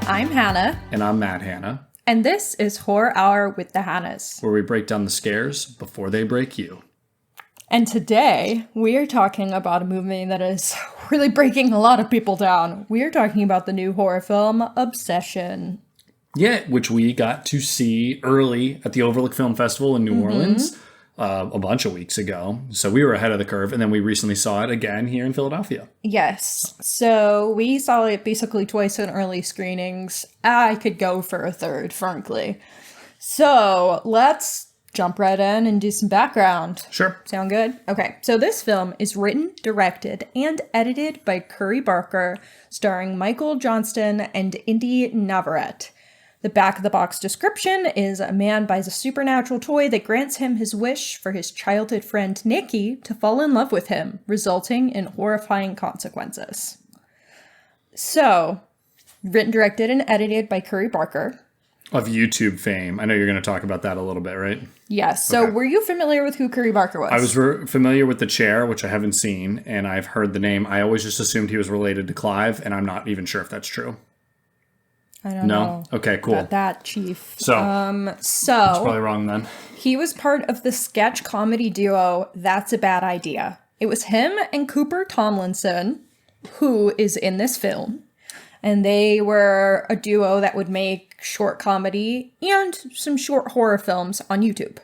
I'm Hannah. And I'm Matt Hannah. And this is Horror Hour with the Hannahs, where we break down the scares before they break you. And today, we are talking about a movie that is really breaking a lot of people down. We are talking about the new horror film, Obsession. Yeah, which we got to see early at the Overlook Film Festival in New Orleans a bunch of weeks ago. So we were ahead of the curve, and then we recently saw it again here in Philadelphia. Yes. So we saw it basically twice in early screenings. I could go for a third, frankly. So let's jump right in and do some background. Sure. Sound good? Okay. So this film is written, directed, and edited by Curry Barker, starring Michael Johnston and Indy Navarrete. The back-of-the-box description is a man buys a supernatural toy that grants him his wish for his childhood friend Nikki to fall in love with him, resulting in horrifying consequences. So, written, directed, and edited by Curry Barker. Of YouTube fame. I know you're going to talk about that a little bit, right? Yes. So, Were you familiar with who Curry Barker was? I was familiar with The Chair, which I haven't seen, and I've heard the name. I always just assumed he was related to Clive, and I'm not even sure if that's true. I don't know. Okay, cool. About that, Chief. So that's probably wrong then. He was part of the sketch comedy duo That's a Bad Idea. It was him and Cooper Tomlinson, who is in this film. And they were a duo that would make short comedy and some short horror films on YouTube.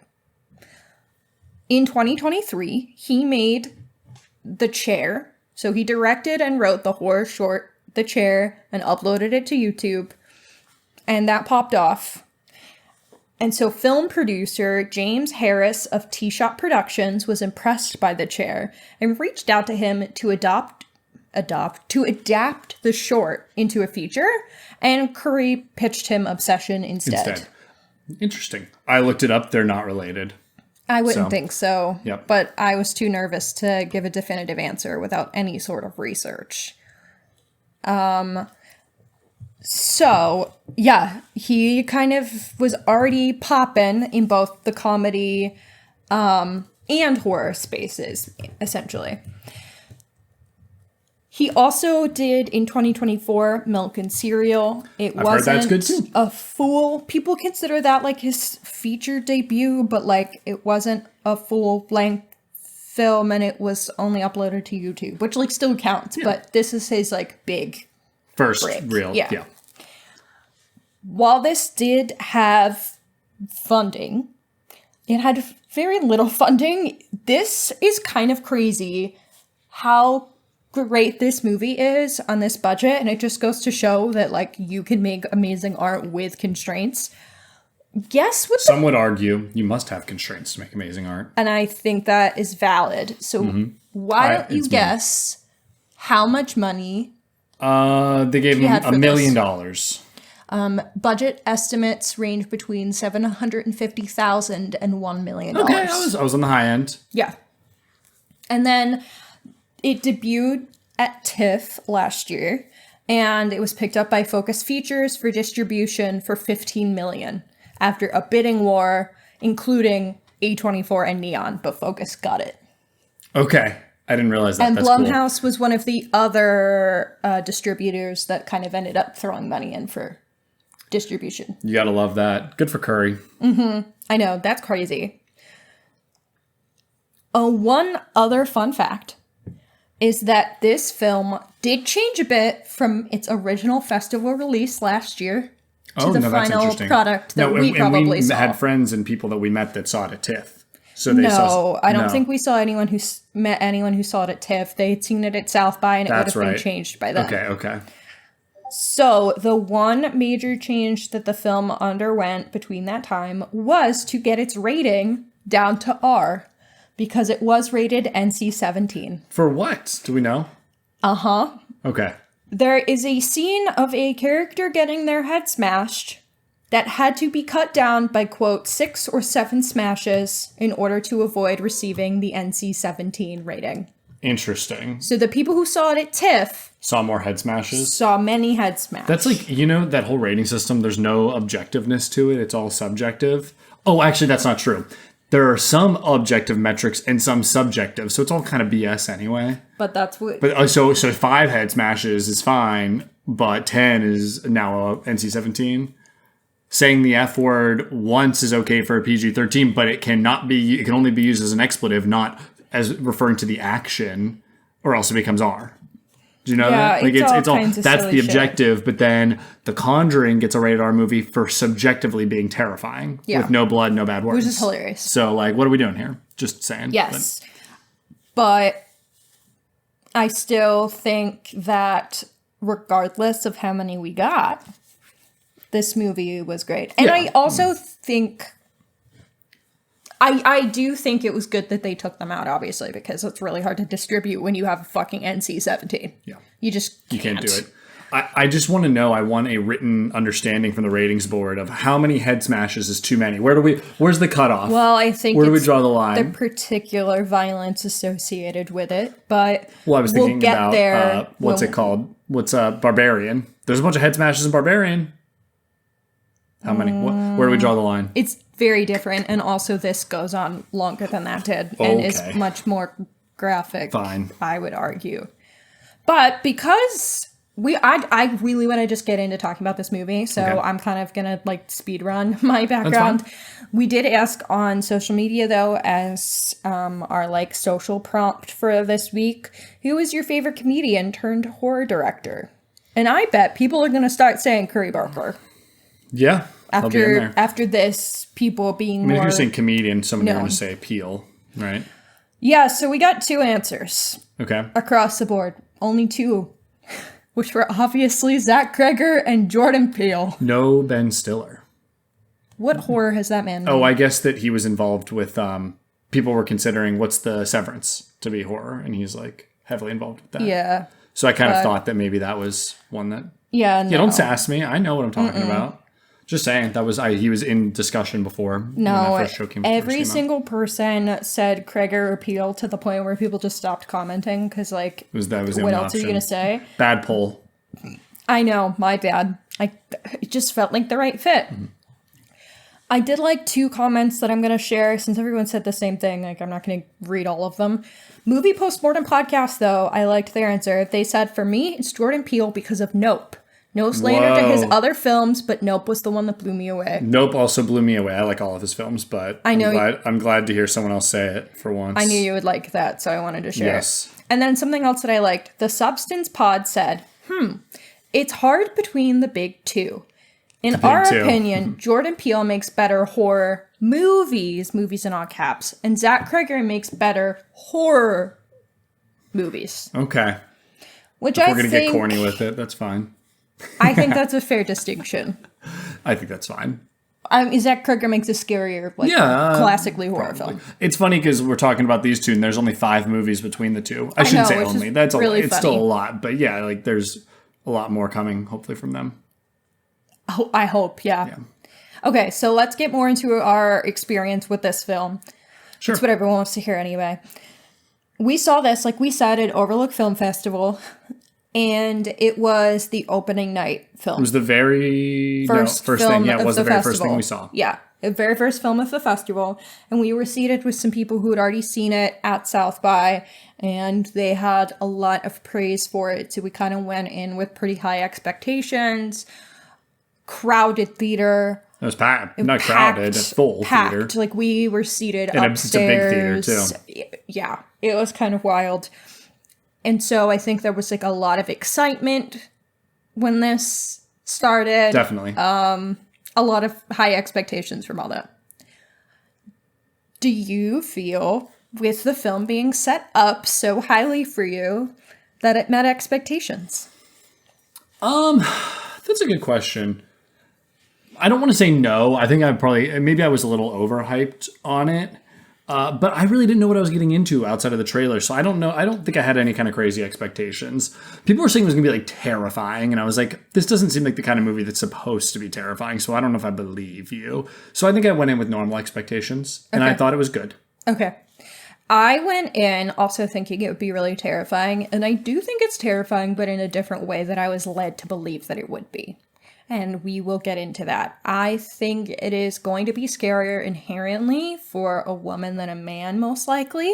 In 2023, he made The Chair. So he directed and wrote the horror short The Chair and uploaded it to YouTube. And that popped off. And so film producer James Harris of T-Shot Productions was impressed by The Chair and reached out to him to adapt the short into a feature, and Curry pitched him Obsession instead. Interesting. I looked it up. They're not related. I wouldn't think so. Yep. But I was too nervous to give a definitive answer without any sort of research. So, yeah, he kind of was already popping in both the comedy and horror spaces, essentially. He also did, in 2024, Milk and Cereal. I've heard that's good too. A full... People consider that, like, his feature debut, but, like, it wasn't a full-length film, and it was only uploaded to YouTube, which, like, still counts, but this is his, like, big... First break. real, yeah. While this did have funding, it had very little funding. This is kind of crazy how great this movie is on this budget, and it just goes to show that, like, you can make amazing art with constraints. Guess what? Some would argue you must have constraints to make amazing art. And I think that is valid. So why don't you guess how much money... They gave him $1 million. Budget estimates range between $750,000 and $1 million. Okay, I was on the high end. Yeah. And then it debuted at TIFF last year, and it was picked up by Focus Features for distribution for $15 million after a bidding war, including A24 and Neon, but Focus got it. Okay. I didn't realize that. And That's Blumhouse cool. was one of the other distributors that kind of ended up throwing money in for distribution. You gotta love that. Good for Curry. I know, that's crazy. One other fun fact is that this film did change a bit from its original festival release last year to the final product that we probably saw. We had friends and people that we met that saw it at TIFF. So I don't think we saw anyone who met anyone who saw it at TIFF. They had seen it at South by, and it would have been changed by then. Okay. So the one major change that the film underwent between that time was to get its rating down to R, because it was rated NC-17. For what? Do we know? Uh-huh. Okay. There is a scene of a character getting their head smashed that had to be cut down by, quote, 6 or 7 smashes in order to avoid receiving the NC-17 rating. Interesting. So the people who saw it at TIFF... Saw more head smashes? Saw many head smashes. That's like, that whole rating system, there's no objectiveness to it. It's all subjective. Oh, actually, that's not true. There are some objective metrics and some subjective, so it's all kind of BS anyway. But that's what... But so 5 head smashes is fine. but 10 is now a NC-17. Saying the F word once is okay for a PG-13, but it can only be used as an expletive, not as referring to the action, or else it becomes R. Do you know that? Like it's all that's the objective, shit. But then The Conjuring gets a rated R movie for subjectively being terrifying with no blood, no bad words. Which is hilarious. So like, what are we doing here? Just saying. Yes. But I still think that regardless of how many we got, this movie was great. And I also think I do think it was good that they took them out, obviously, because it's really hard to distribute when you have a fucking NC-17. Yeah. You can't do it. I just want to know, I want a written understanding from the ratings board of how many head smashes is too many. Where's the cutoff? Well, I think where do we draw the line? The particular violence associated with it, but I was thinking we'll get there. What's it called? What's Barbarian? There's a bunch of head smashes in Barbarian. How many? Where do we draw the line? It's very different, and also this goes on longer than that did, and is much more graphic. Fine, I would argue, but because I really want to just get into talking about this movie, so I'm kind of gonna like speed run my background. We did ask on social media though, as our like social prompt for this week, who is your favorite comedian turned horror director? And I bet people are gonna start saying Curry Barker. Yeah. After this, people being more... if you're saying comedian, somebody's going to say Peele, right? Yeah, so we got 2 answers. Okay. Across the board. Only 2. Which were obviously Zach Kreger and Jordan Peele. No Ben Stiller. What horror has that man made? Oh, I guess that he was involved with... people were considering what's the Severance to be horror, and he's like heavily involved with that. Yeah. So I kind of thought that maybe that was one that... Yeah, no. Yeah, don't sass me. I know what I'm talking about. Just saying, he was in discussion before. No, when that first show came every single person said Kreger or Peele to the point where people just stopped commenting because, like, what else are you gonna say? Bad poll. I know, my bad. It just felt like the right fit. Mm-hmm. I did like 2 comments that I'm gonna share since everyone said the same thing. Like, I'm not gonna read all of them. Movie Postmortem Podcast, though, I liked their answer. They said, for me, it's Jordan Peele because of Nope. No slander to his other films, but Nope was the one that blew me away. Nope also blew me away. I like all of his films, but I'm glad to hear someone else say it for once. I knew you would like that, so I wanted to share it. And then something else that I liked. The Substance Pod said, it's hard between the big 2. In our opinion, Jordan Peele makes better horror movies in all caps, and Zach Kreger makes better horror movies. Okay. Which if we're going to get corny with it, that's fine. I think that's a fair distinction. I think that's fine. Zach Kreger makes a scarier, classically horror film. It's funny because we're talking about these 2, and there's only 5 movies between the 2. I shouldn't say only. That's really it's still a lot, but yeah, like there's a lot more coming, hopefully, from them. Oh, I hope, yeah. Okay, so let's get more into our experience with this film. Sure. That's what everyone wants to hear anyway. We saw this, like we said, at Overlook Film Festival. And it was the opening night film. It was the very first thing. Yeah, it was the very first thing we saw. Yeah, the very first film of the festival. And we were seated with some people who had already seen it at South by, and they had a lot of praise for it. So we kind of went in with pretty high expectations. Crowded theater. It was packed. Not crowded, full theater. Like we were seated upstairs. It's a big theater too. Yeah, it was kind of wild. And so I think there was like a lot of excitement when this started. Definitely. A lot of high expectations from all that. Do you feel with the film being set up so highly for you that it met expectations? That's a good question. I don't want to say no. I think maybe I was a little overhyped on it. But I really didn't know what I was getting into outside of the trailer. So I don't know. I don't think I had any kind of crazy expectations. People were saying it was going to be like terrifying. And I was like, this doesn't seem like the kind of movie that's supposed to be terrifying. So I don't know if I believe you. So I think I went in with normal expectations. And I thought it was good. Okay. I went in also thinking it would be really terrifying. And I do think it's terrifying, but in a different way that I was led to believe that it would be. And we will get into that. I think it is going to be scarier inherently for a woman than a man, most likely.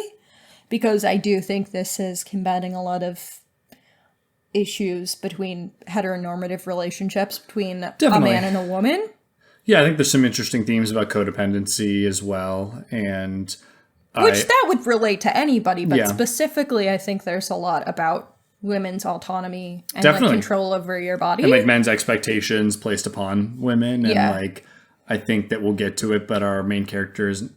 Because I do think this is combating a lot of issues between heteronormative relationships between Definitely. a man and a woman. Yeah, I think there's some interesting themes about codependency as well. And Which that would relate to anybody, but Yeah. specifically, I think there's a lot about women's autonomy and Definitely. like control over your body. and like men's expectations placed upon women. And Yeah. like, I think that we'll get to it, but our main character is,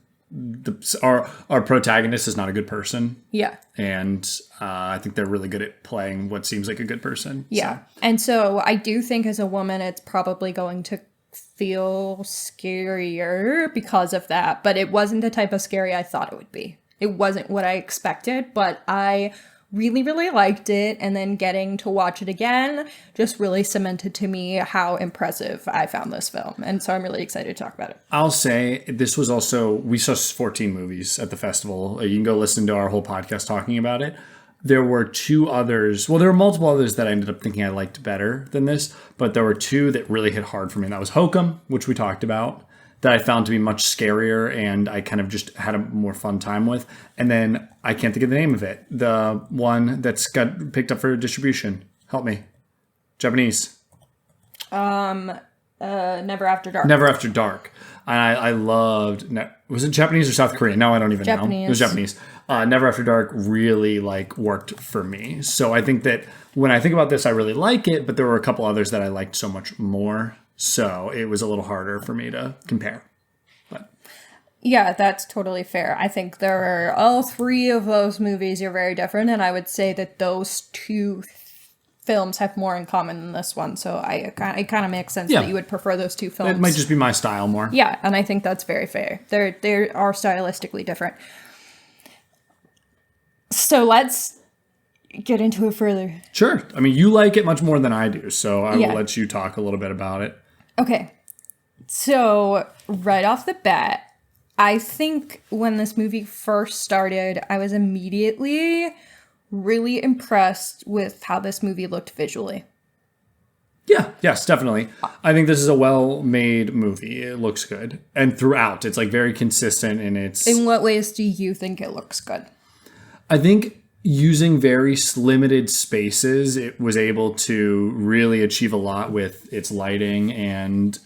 our protagonist is not a good person. Yeah. And I think they're really good at playing what seems like a good person. Yeah. And so I do think as a woman, it's probably going to feel scarier because of that. But it wasn't the type of scary I thought it would be. It wasn't what I expected, but I really, really liked it. And then getting to watch it again just really cemented to me how impressive I found this film. And so I'm really excited to talk about it. I'll say this was also, we saw 14 movies at the festival. You can go listen to our whole podcast talking about it. There were two others. Well, there were multiple others that I ended up thinking I liked better than this, but there were two that really hit hard for me. And that was Hokum, which we talked about, that I found to be much scarier and I kind of just had a more fun time with. And then I can't think of the name of it. The one that's got picked up for distribution. Help me. Japanese. Never After Dark. Never After Dark. And I loved, was it Japanese or South Korean? No, I don't even know. It was Japanese. Never After Dark really like worked for me. So I think that when I think about this, I really like it, but there were a couple others that I liked so much more. So it was a little harder for me to compare. But Yeah, that's totally fair. I think there are all three of those movies are very different, and I would say that those two films have more in common than this one. So it kind of makes sense that you would prefer those two films. it might just be my style more. Yeah, and I think that's very fair. They are stylistically different. So let's get into it further. Sure. I mean, you like it much more than I do, so I Yeah. will let you talk a little bit about it. Okay. So right off the bat, I think when this movie first started, I was immediately really impressed with how this movie looked visually. Yeah, yes, definitely. I think this is a well-made movie. It looks good. And throughout, it's like very consistent in its... In what ways do you think it looks good? I think using very limited spaces, it was able to really achieve a lot with its lighting and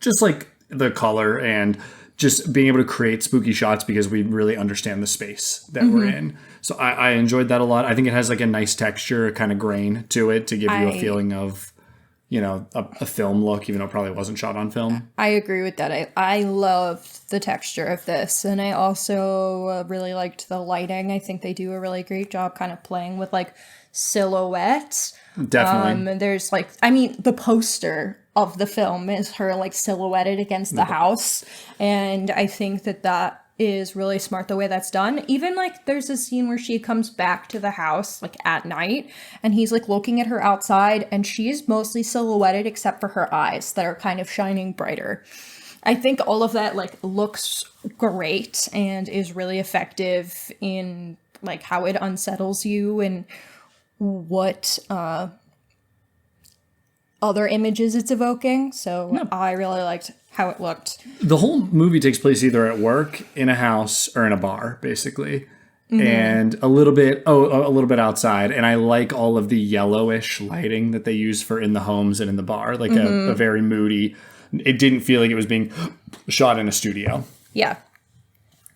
just like the color and just being able to create spooky shots because we really understand the space that we're in. So I enjoyed that a lot. I think it has like a nice texture, kind of grain to it to give you a feeling of, you know, a film look, even though it probably wasn't shot on film. I agree with that. I loved the texture of this. And I also really liked the lighting. I think they do a really great job kind of playing with like silhouettes. Definitely. There's like, I mean, the poster of the film is her like silhouetted against the house. And I think that is really smart the way that's done. Even like there's a scene where she comes back to the house like at night and he's like looking at her outside and she is mostly silhouetted except for her eyes that are kind of shining brighter. I think all of that like looks great and is really effective in like how it unsettles you and what other images it's evoking. So I really liked how it looked. The whole movie takes place either at work, in a house, or in a bar, basically. And a little bit outside. And I like all of the yellowish lighting that they use for in the homes and in the bar, like a very moody. It didn't feel like it was being shot in a studio. Yeah.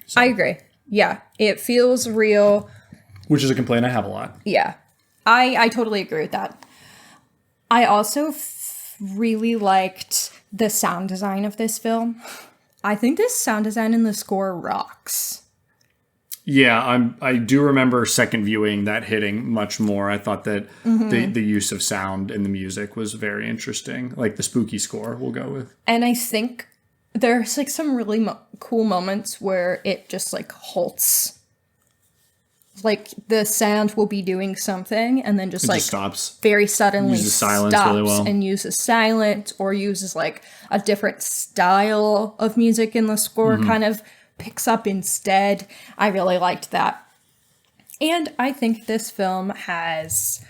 So. I agree. Yeah. It feels real. Which is a complaint I have a lot. Yeah. I totally agree with that. I also really liked the sound design of this film. I think this sound design in the score rocks. Yeah, I do remember second viewing that hitting much more. I thought that the use of sound in the music was very interesting. Like the spooky score we'll go with. And I think there's like some really cool moments where it just like halts. Like the sound will be doing something and then just It like just stops. Very suddenly Uses silence stops really well. and uses silence or uses like a different style of music in the score kind of picks up instead. I really liked that. And I think this film has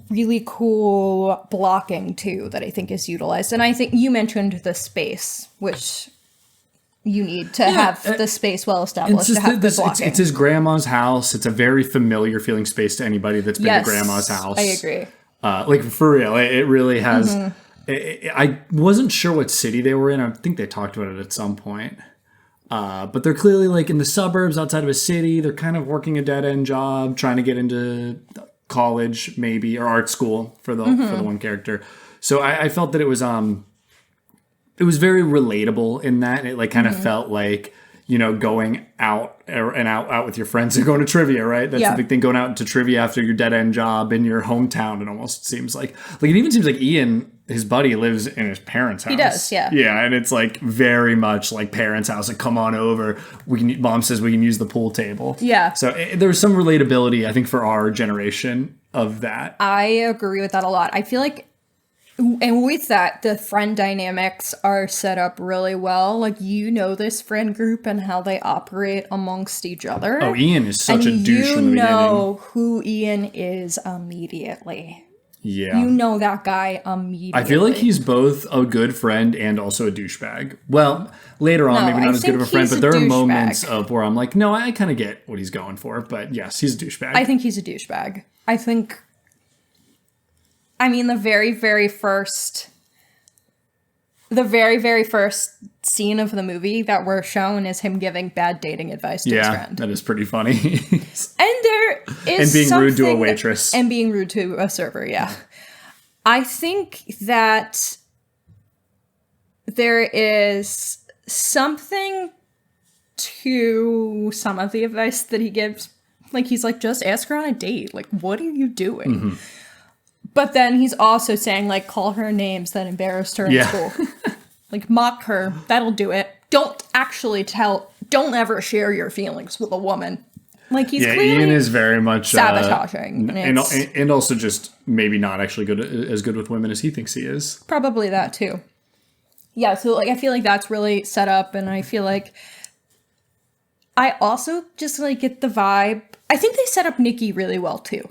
really cool blocking too that I think is utilized. And I think you mentioned the space, which you need to have the space well established to have the blocking. It's his grandma's house. It's a very familiar feeling space to anybody that's been to grandma's house. I agree. Like, for real, it really has. I wasn't sure what city they were in. I think they talked about it at some point. But they're clearly like in the suburbs outside of a city. They're kind of working a dead end job, trying to get into college maybe, or art school for the one character. So I felt that it was very relatable in that. It like kind of felt like, going out out with your friends and going to trivia, right? That's the big thing, going out to trivia after your dead end job in your hometown. It almost seems like it even seems like Ian, his buddy, lives in his parents' house. He does, yeah. Yeah, and it's like very much like parents' house. Like, come on over. Mom says we can use the pool table. Yeah. So there's some relatability, I think, for our generation of that. I agree with that a lot. I feel like, and with that, the friend dynamics are set up really well. Like, this friend group and how they operate amongst each other. Oh, Ian is such a douche from the beginning. You know who Ian is immediately. Yeah. You know that guy immediately. I feel like he's both a good friend and also a douchebag. Well, later on, maybe not as good of a friend, but there are moments of where I'm like, no, I kind of get what he's going for. But yes, he's a douchebag. I think he's a douchebag. The very, very first scene of the movie that we're shown is him giving bad dating advice to his friend. That is pretty funny. And there is and being rude to a waitress. And being rude to a server, yeah. I think that there is something to some of the advice that he gives. Like, he's like, just ask her on a date. Like, what are you doing? Mm-hmm. But then he's also saying, like, call her names that embarrassed her in school. Like, mock her. That'll do it. Don't ever share your feelings with a woman. Like, he's clearly Ian is very much sabotaging. And also just maybe not actually as good with women as he thinks he is. Probably that, too. Yeah, so, like, I feel like that's really set up, and I feel like I also just, like, get the vibe. I think they set up Nikki really well, too.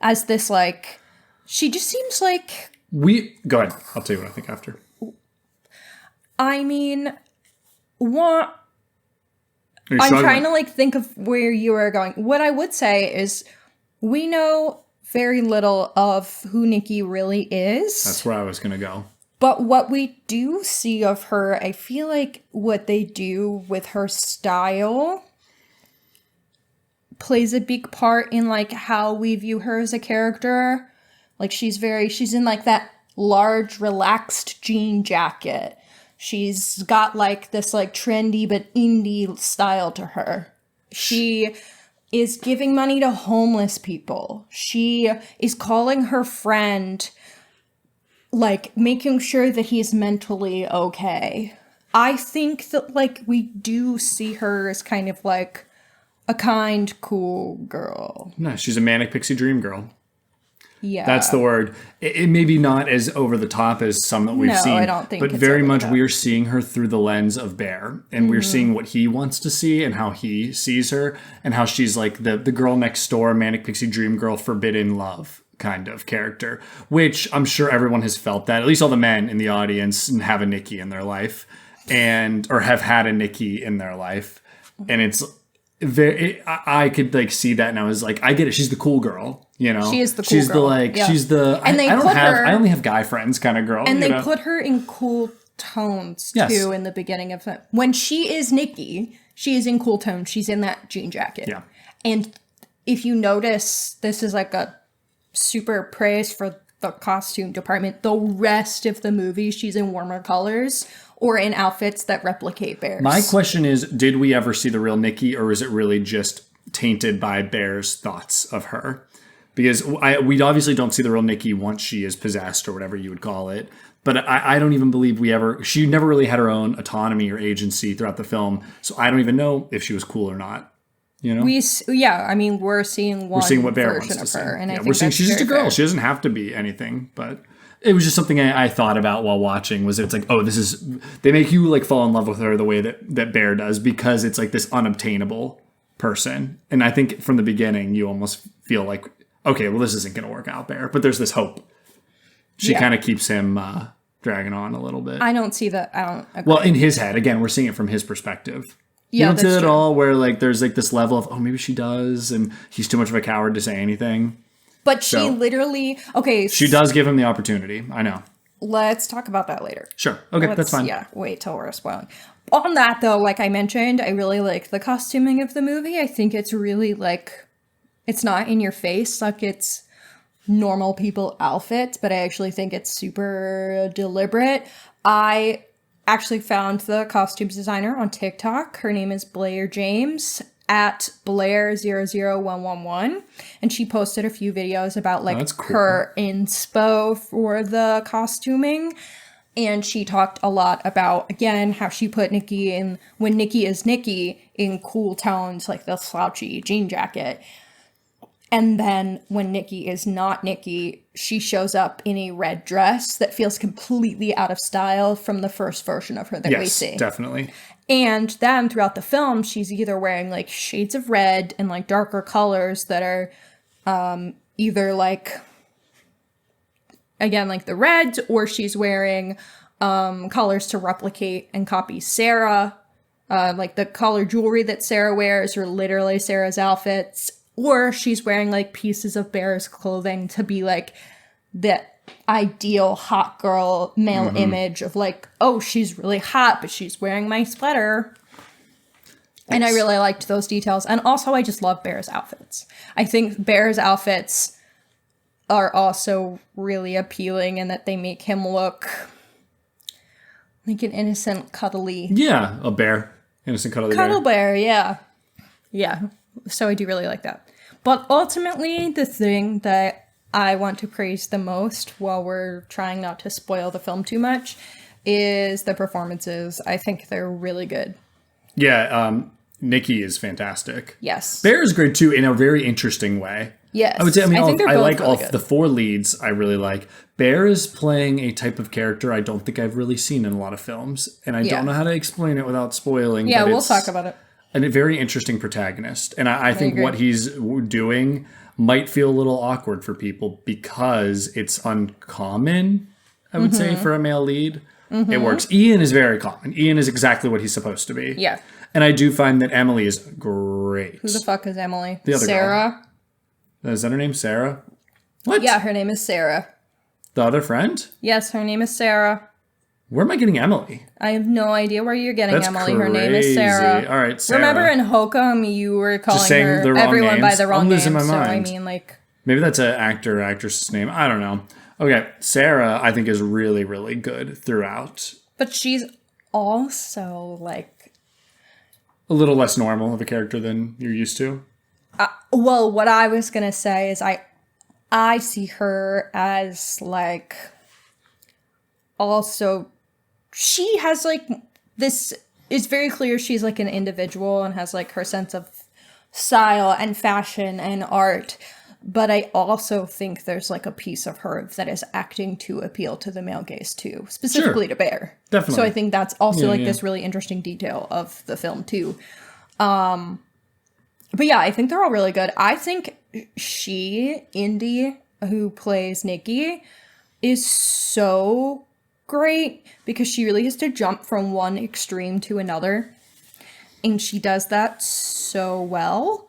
As this, like, she just seems like... Go ahead. I'll tell you what I think after. I'm trying to, like, think of where you are going. What I would say is we know very little of who Nikki really is. That's where I was going to go. But what we do see of her, I feel like what they do with her style plays a big part in, like, how we view her as a character. Like, she's in, like, that large, relaxed jean jacket. She's got, like, this, like, trendy but indie style to her. She is giving money to homeless people. She is calling her friend, like, making sure that he's mentally okay. I think that, like, we do see her as kind of, like, a kind, cool girl. No, she's a manic pixie dream girl. Yeah. That's the word. It may be not as over the top as some that we've seen. I don't think but very much we are seeing her through the lens of Bear. And we're seeing what he wants to see and how he sees her. And how she's like the girl next door, manic pixie dream girl, forbidden love kind of character. Which I'm sure everyone has felt that. At least all the men in the audience have a Nikki in their life. Or have had a Nikki in their life. And it's... I could, like, see that, and I was like, I get it. She's the cool girl, She is the cool girl. She's the, like, she's the... And I only have guy friends kind of girl. And they put her in cool tones, too, in the beginning of it. When she is Nikki, she is in cool tones. She's in that jean jacket. Yeah. And if you notice, this is, like, a super praise for the costume department. The rest of the movie, she's in warmer colors or in outfits that replicate Bear's. My question is, did we ever see the real Nikki, or is it really just tainted by Bear's thoughts of her? Because we obviously don't see the real Nikki once she is possessed, or whatever you would call it. But I don't even believe she never really had her own autonomy or agency throughout the film. So I don't even know if she was cool or not. We're seeing what Bear version wants of to her. see. And I think we're seeing she's just a girl. Fair. She doesn't have to be anything, but... It was just something I thought about while watching, was it's like, oh, they make you, like, fall in love with her the way that Bear does, because it's like this unobtainable person. And I think from the beginning, you almost feel like, okay, well, this isn't going to work out, Bear. But there's this hope. She kind of keeps him dragging on a little bit. I don't see that. I don't agree. Well, in his head, again, we're seeing it from his perspective. Yeah, you don't see that's it at true. all where like there's like this level of, oh, maybe she does, and he's too much of a coward to say anything. But she So- literally... Okay, She does give him the opportunity. I know. let's talk about that later. Sure. Okay, that's fine. Yeah, wait till we're spoiling. On that, though, like I mentioned, I really like the costuming of the movie. I think it's really, like... It's not in your face, like it's normal people outfits, but I actually think it's super deliberate. I actually found the costumes designer on TikTok. Her name is Blair James at Blair00111, and she posted a few videos about like That's cool. her inspo for the costuming. And she talked a lot about, again, how she put Nikki in, when Nikki is Nikki, in cool tones, like the slouchy jean jacket. And then when Nikki is not Nikki, she shows up in a red dress that feels completely out of style from the first version of her that we Yes, see. definitely. And then throughout the film, she's either wearing like shades of red and like darker colors that are either like, again, like the reds, or she's wearing colors to replicate and copy Sarah. Like the color jewelry that Sarah wears are literally Sarah's outfits. Or she's wearing like pieces of Bear's clothing to be like the ideal hot girl male image of like, oh, she's really hot, but she's wearing my sweater. And I really liked those details. And also, I just love Bear's outfits. I think Bear's outfits are also really appealing in that they make him look like an innocent, cuddly Yeah, a bear. Innocent cuddly cuddle bear. bear. Yeah. Yeah. So I do really like that. But ultimately, the thing that I want to praise the most while we're trying not to spoil the film too much is the performances. I think they're really good. Yeah, Nikki is fantastic. Yes. Bear is great too in a very interesting way. Yes. I would say, I mean, think they're I both like really all good. the four leads. I really like. Bear is playing a type of character I don't think I've really seen in a lot of films, and I Yeah. don't know how to explain it without spoiling. Yeah, but we'll it's talk about it. a very interesting protagonist, and I think agree. what he's doing might feel a little awkward for people because it's uncommon. I would say for a male lead, it works. Ian is very common. Ian is exactly what he's supposed to be. Yeah. And I do find that Emily is great. Who the fuck is Emily? The other girl. Sarah? Is that her name, Sarah? What? Yeah, her name is Sarah. The other friend? Yes, her name is Sarah. Where am I getting Emily? I have no idea where you're getting That's Emily. Her name is crazy. Sarah. All right, Sarah. Remember in Hokum, you were calling saying her the wrong everyone by names? the wrong I'm name. losing my So I mind. mean, like, Maybe that's an actor or actress's name. I don't know. Okay, Sarah, I think, is really, really good throughout. but she's also like, A little less normal of a character than you're used to. well, what I was gonna say is I see her as like, also, she has like this. It's very clear she's like an individual and has like her sense of style and fashion and art. But I also think there's like a piece of her that is acting to appeal to the male gaze too, specifically to Bear. Definitely. So I think that's also Yeah, like yeah. this really interesting detail of the film too. But yeah, I think they're all really good. I think Indy, who plays Nikki, is so great because she really has to jump from one extreme to another. And she does that so well.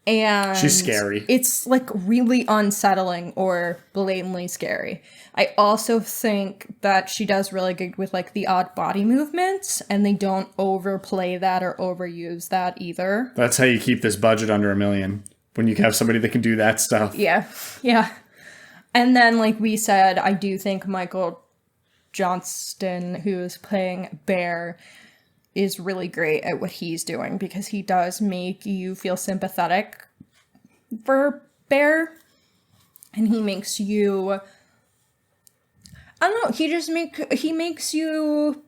And She's scary. It's like really unsettling or blatantly scary. I also think that she does really good with like the odd body movements, and they don't overplay that or overuse that either. That's how you keep this budget under $1 million. When you have somebody that can do that stuff. Yeah. Yeah. And then, like we said, I do think Michael Johnston, who is playing Bear, is really great at what he's doing because he does make you feel sympathetic for Bear. And he makes you, I don't know, he makes you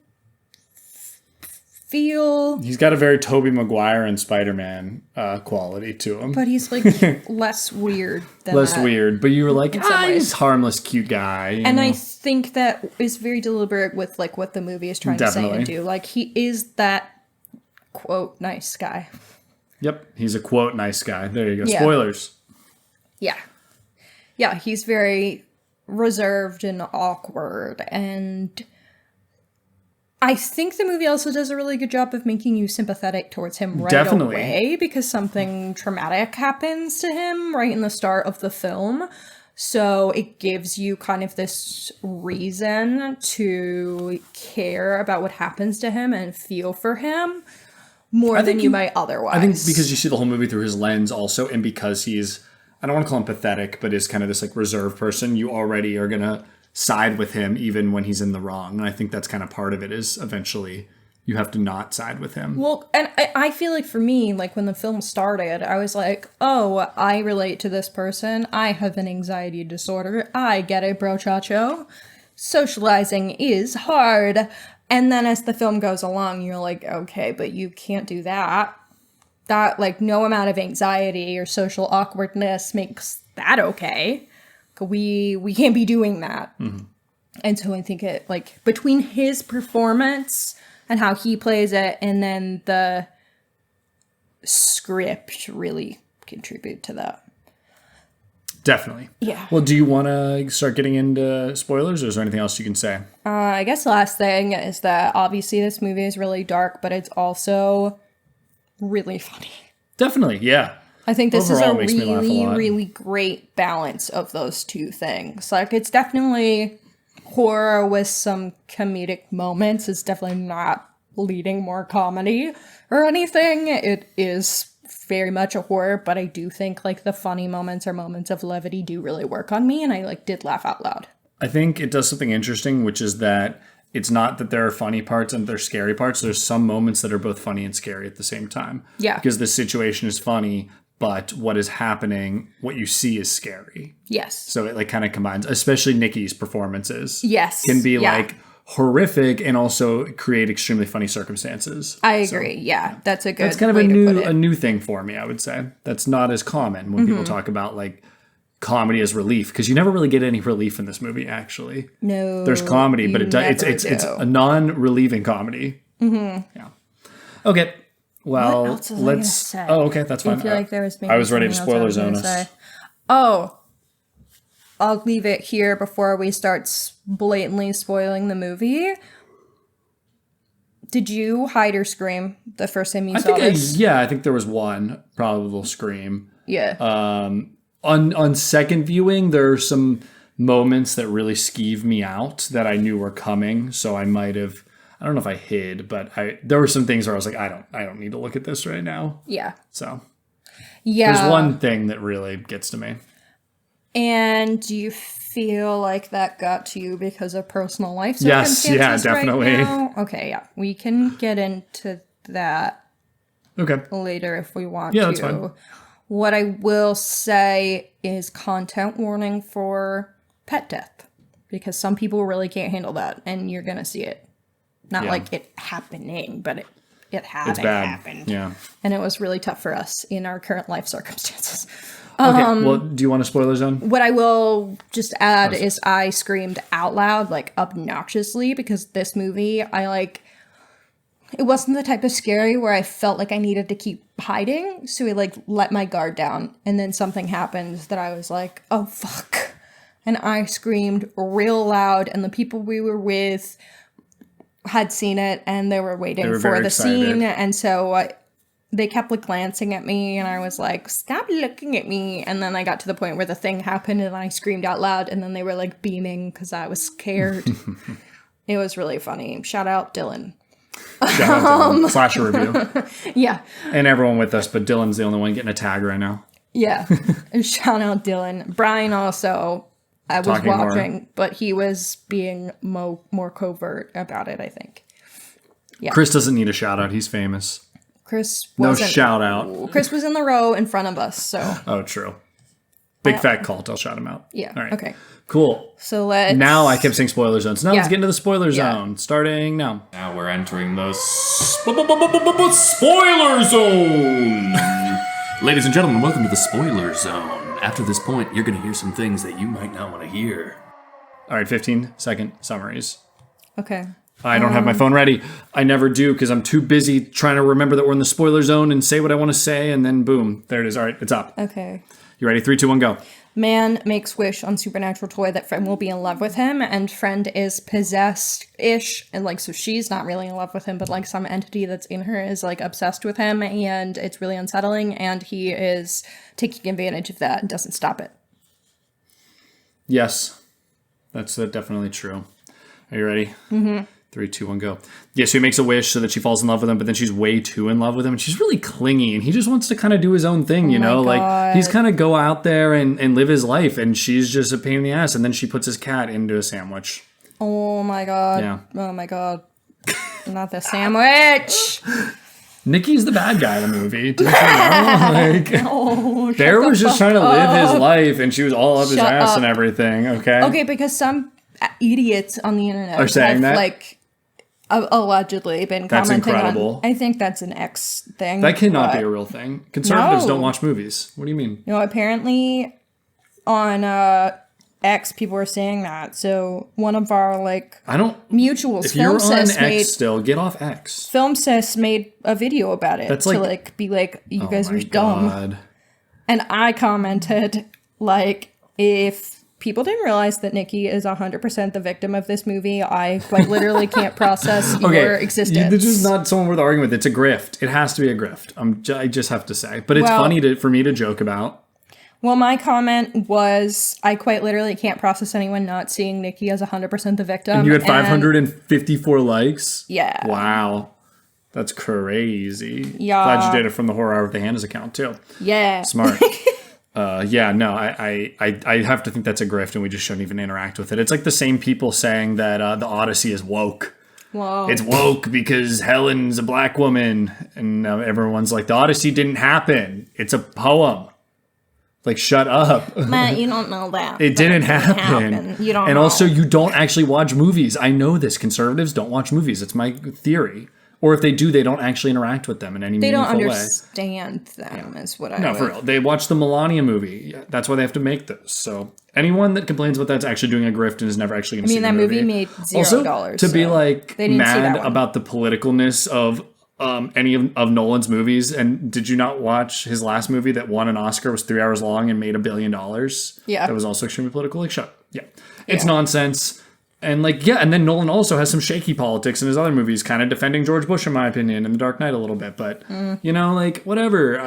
feel, He's got a very Tobey Maguire and Spider-Man quality to him. but he's like less weird than Less that. weird, but you were like, some he's ways. a harmless, cute guy. you And know? I think that is very deliberate with like what the movie is trying to say Definitely. and do. Like he is that quote nice guy. Yep, he's a quote nice guy. There you go. Yeah. Spoilers. Yeah. Yeah, he's very reserved and awkward. And I think the movie also does a really good job of making you sympathetic towards him right away, because something traumatic happens to him right in the start of the film. So it gives you kind of this reason to care about what happens to him and feel for him more than you might otherwise. I think because you see the whole movie through his lens also, and because he's, I don't want to call him pathetic, but is kind of this like reserved person, you already are going to side with him even when he's in the wrong. And I think that's kind of part of it, is eventually you have to not side with him. Well, and I feel like for me, like when the film started, I was like, oh, I relate to this person. I have an anxiety disorder. I get it, brochacho. Socializing is hard. And then as the film goes along, you're like, okay, but you can't do that. That, like, no amount of anxiety or social awkwardness makes that okay. We can't be doing that. Mm-hmm. And so I think it, like, between his performance and how he plays it, and then the script really contribute to that. Definitely. Yeah. Well, do you want to start getting into spoilers, or is there anything else you can say? I guess the last thing is that obviously this movie is really dark, but it's also really funny. Definitely, yeah. I think this overall is a really great balance of those two things. Like, it's definitely horror with some comedic moments. It's definitely not leading more comedy or anything. It is very much a horror, but I do think like the funny moments or moments of levity do really work on me, and I like did laugh out loud. I think it does something interesting, which is that it's not that there are funny parts and there are scary parts. There's some moments that are both funny and scary at the same time. Yeah. Because the situation is funny, but what is happening, what you see is scary. Yes. So it like kind of combines, especially Nikki's performances. Yes. Can be like horrific and also create extremely funny circumstances. I agree. So, yeah. That's a good That's kind of a new thing for me, I would say. That's not as common when people talk about like comedy as relief, because you never really get any relief in this movie, actually. No. There's comedy, but it's a non-relieving comedy. Mm-hmm. Yeah. Okay. Well, let's say? Oh, okay, that's fine. I feel like there was maybe I was ready to spoiler zone us. Oh, I'll leave it here before we start blatantly spoiling the movie. Did you hide or scream the first time you saw this? I think there was one probable scream. Yeah. On second viewing, there are some moments that really skeeve me out that I knew were coming, so I might have. I don't know if I hid, but there were some things where I was like, I don't need to look at this right now. Yeah. So. Yeah. There's one thing that really gets to me. And do you feel like that got to you because of personal life circumstances? Yes, yeah, definitely. Right now? Okay, yeah. We can get into that later if we want to. Yeah, that's fine. What I will say is content warning for pet death, because some people really can't handle that, and you're going to see it. Not like it happening, but it happened. Yeah. And it was really tough for us in our current life circumstances. Okay, well, do you want a spoiler zone? What I will just add is I screamed out loud, like obnoxiously, because this movie, it wasn't the type of scary where I felt like I needed to keep hiding. So I let my guard down, and then something happened that I was like, oh, fuck. And I screamed real loud, and the people we were with had seen it, and they were waiting for the scene, and so they kept glancing at me, and I was like, stop looking at me. And then I got to the point where the thing happened, and I screamed out loud, and then they were beaming because I was scared. It was really funny. Shout out Dylan. Shout out Dylan. Slasher review. Yeah. And everyone with us, but Dylan's the only one getting a tag right now. Yeah. And shout out Dylan. Brian also, I was watching, but he was being more covert about it, I think. Yeah. Chris doesn't need a shout out. He's famous. Chris wasn't. No shout out. Chris was in the row in front of us, so. Oh, true. Big fat cult. I'll shout him out. Yeah. All right. Okay. Cool. So let's. Now I kept saying spoiler zones. Now let's get into the spoiler zone. Starting now. Now we're entering the spoiler zone. Ladies and gentlemen, welcome to the spoiler zone. After this point, you're going to hear some things that you might not want to hear. All right, 15-second summaries. Okay. I don't have my phone ready. I never do because I'm too busy trying to remember that we're in the spoiler zone and say what I want to say, and then boom, there it is. All right, it's up. Okay. You ready? 3, 2, 1, go. Man makes wish on supernatural toy that friend will be in love with him, and friend is possessed-ish, and like, so she's not really in love with him, but like some entity that's in her is like obsessed with him, and it's really unsettling, and he is taking advantage of that and doesn't stop it. Yes, that's definitely true. Are you ready? Mm-hmm. 3, 2, 1, go. Yeah, so he makes a wish so that she falls in love with him, but then she's way too in love with him, and she's really clingy, and he just wants to kind of do his own thing, you know? Like, he's kind of go out there and live his life, and she's just a pain in the ass, and then she puts his cat into a sandwich. Oh my god. Yeah. Oh my god. Not the sandwich! Nikki's the bad guy in the movie. Didn't you know? Like, Bear was just trying to live his life, and she was all up his ass and everything, okay? Okay, because some idiots on the internet are saying that? Like, allegedly been that's commenting incredible. on. I think that's an X thing. That cannot be a real thing. Conservatives don't watch movies. What do you mean? No, apparently on X people are saying that. So one of our mutuals, if you're on Sis, X still, get off X. Film Sis made a video about it. That's to be like, you guys are dumb. And I commented if people didn't realize that Nikki is 100% the victim of this movie, I quite literally can't process your existence. This is not someone worth arguing with. It's a grift. It has to be a grift. I just have to say. But it's funny for me to joke about. Well, my comment was, I quite literally can't process anyone not seeing Nikki as 100% the victim. And you had 554 likes? Yeah. Wow. That's crazy. Yeah. Glad you did it from the Horror Hour with the Hannah's account, too. Yeah. Smart. I have to think that's a grift and we just shouldn't even interact with it. It's like the same people saying that the Odyssey is woke. Whoa. It's woke because Helen's a black woman. And everyone's like, the Odyssey didn't happen. It's a poem. Like, shut up. Matt, you don't know that. It didn't happen. You don't know. And also, you don't actually watch movies. I know this. Conservatives don't watch movies. It's my theory. Or if they do, they don't actually interact with them in any meaningful way. They don't understand them, is what I No, would. for real. They watch the Melania movie. That's why they have to make this. So anyone that complains about that's actually doing a grift and is never actually going to see the movie. That movie made $0. Also, to be mad about the politicalness of any of Nolan's movies. And did you not watch his last movie that won an Oscar, was 3 hours long and made $1 billion? Yeah. That was also extremely political. Like, shut up. Yeah. It's nonsense. And and then Nolan also has some shaky politics in his other movies, kind of defending George Bush, in my opinion, in The Dark Knight a little bit. But, whatever.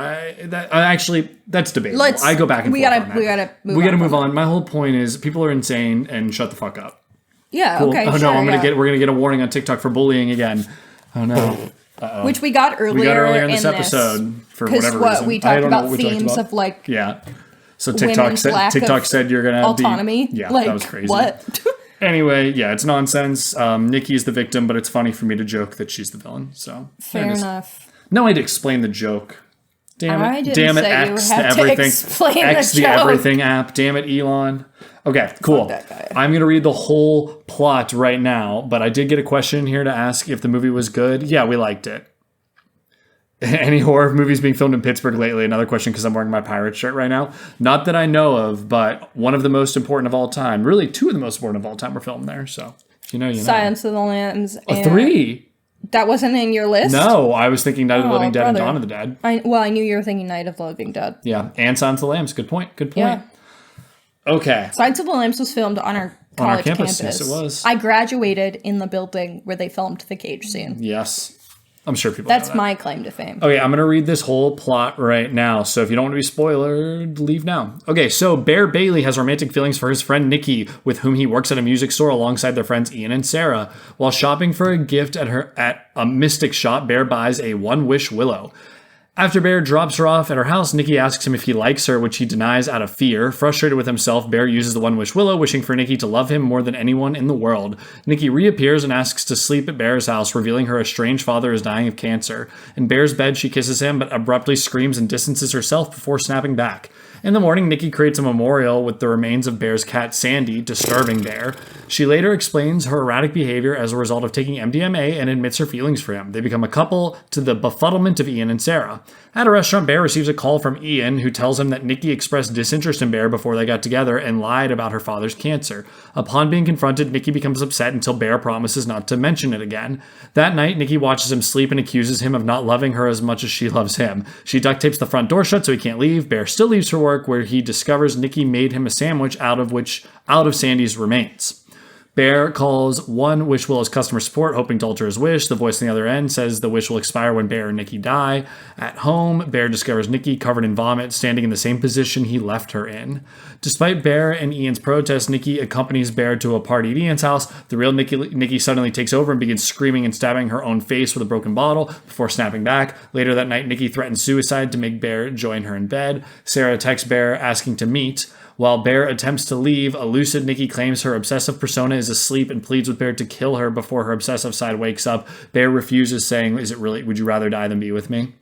That's debatable. I go back and forth on that. We gotta move on. My whole point is people are insane and shut the fuck up. Yeah, cool. okay, Oh, no, we're gonna get a warning on TikTok for bullying again. Oh, no. Uh-oh. Which we got earlier in this episode for whatever reason. We talked about themes of yeah. So TikTok said you're gonna autonomy. That was crazy. What? Anyway, it's nonsense. Nikki's the victim, but it's funny for me to joke that she's the villain. So fair enough. No, I had to explain the joke. Damn it! X the everything. X the everything app. Damn it, Elon. Okay, cool. I'm gonna read the whole plot right now, but I did get a question here to ask if the movie was good. Yeah, we liked it. Any horror movies being filmed in Pittsburgh lately? Another question because I'm wearing my pirate shirt right now. Not that I know of, but one of the most important of all time. Really, two of the most important of all time were filmed there. So, you know. Silence of the Lambs. 3. That wasn't in your list? No, I was thinking Night of the Living Dead and Dawn of the Dead. I knew you were thinking Night of the Living Dead. Yeah, and Silence of the Lambs. Good point. Yeah. Okay. Silence of the Lambs was filmed on our college campus. Yes, it was. I graduated in the building where they filmed the cage scene. Yes. I'm sure people That's know that. my claim to fame. Okay, I'm going to read this whole plot right now. So if you don't want to be spoiled, leave now. Okay, so Bear Bailey has romantic feelings for his friend Nikki, with whom he works at a music store alongside their friends Ian and Sarah. While shopping for a gift at a mystic shop, Bear buys a one-wish willow. After Bear drops her off at her house, Nikki asks him if he likes her, which he denies out of fear. Frustrated with himself, Bear uses the one-wish willow, wishing for Nikki to love him more than anyone in the world. Nikki reappears and asks to sleep at Bear's house, revealing her estranged father is dying of cancer. In Bear's bed, she kisses him, but abruptly screams and distances herself before snapping back. In the morning, Nikki creates a memorial with the remains of Bear's cat, Sandy, disturbing Bear. She later explains her erratic behavior as a result of taking MDMA and admits her feelings for him. They become a couple to the befuddlement of Ian and Sarah. At a restaurant, Bear receives a call from Ian, who tells him that Nikki expressed disinterest in Bear before they got together and lied about her father's cancer. Upon being confronted, Nikki becomes upset until Bear promises not to mention it again. That night, Nikki watches him sleep and accuses him of not loving her as much as she loves him. She duct tapes the front door shut so he can't leave. Bear still leaves for work, where he discovers Nikki made him a sandwich out of Sandy's remains. Bear calls one Wish Willow's customer support, hoping to alter his wish. The voice on the other end says the wish will expire when Bear and Nikki die. At home, Bear discovers Nikki covered in vomit, standing in the same position he left her in. Despite Bear and Ian's protest, Nikki accompanies Bear to a party at Ian's house. The real Nikki suddenly takes over and begins screaming and stabbing her own face with a broken bottle before snapping back. Later that night, Nikki threatens suicide to make Bear join her in bed. Sarah texts Bear asking to meet. While Bear attempts to leave, a lucid Nikki claims her obsessive persona is asleep and pleads with Bear to kill her before her obsessive side wakes up. Bear refuses, saying, would you rather die than be with me?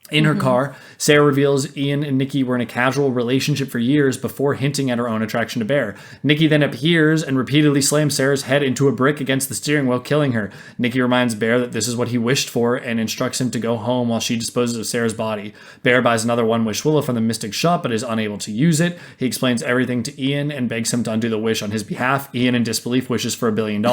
In her car, Sarah reveals Ian and Nikki were in a casual relationship for years before hinting at her own attraction to Bear. Nikki then appears and repeatedly slams Sarah's head into a brick against the steering wheel, killing her. Nikki reminds Bear that this is what he wished for and instructs him to go home while she disposes of Sarah's body. Bear buys another One Wish Willow from the Mystic Shop but is unable to use it. He explains everything to Ian and begs him to undo the wish on his behalf. Ian, in disbelief, wishes for $1 billion.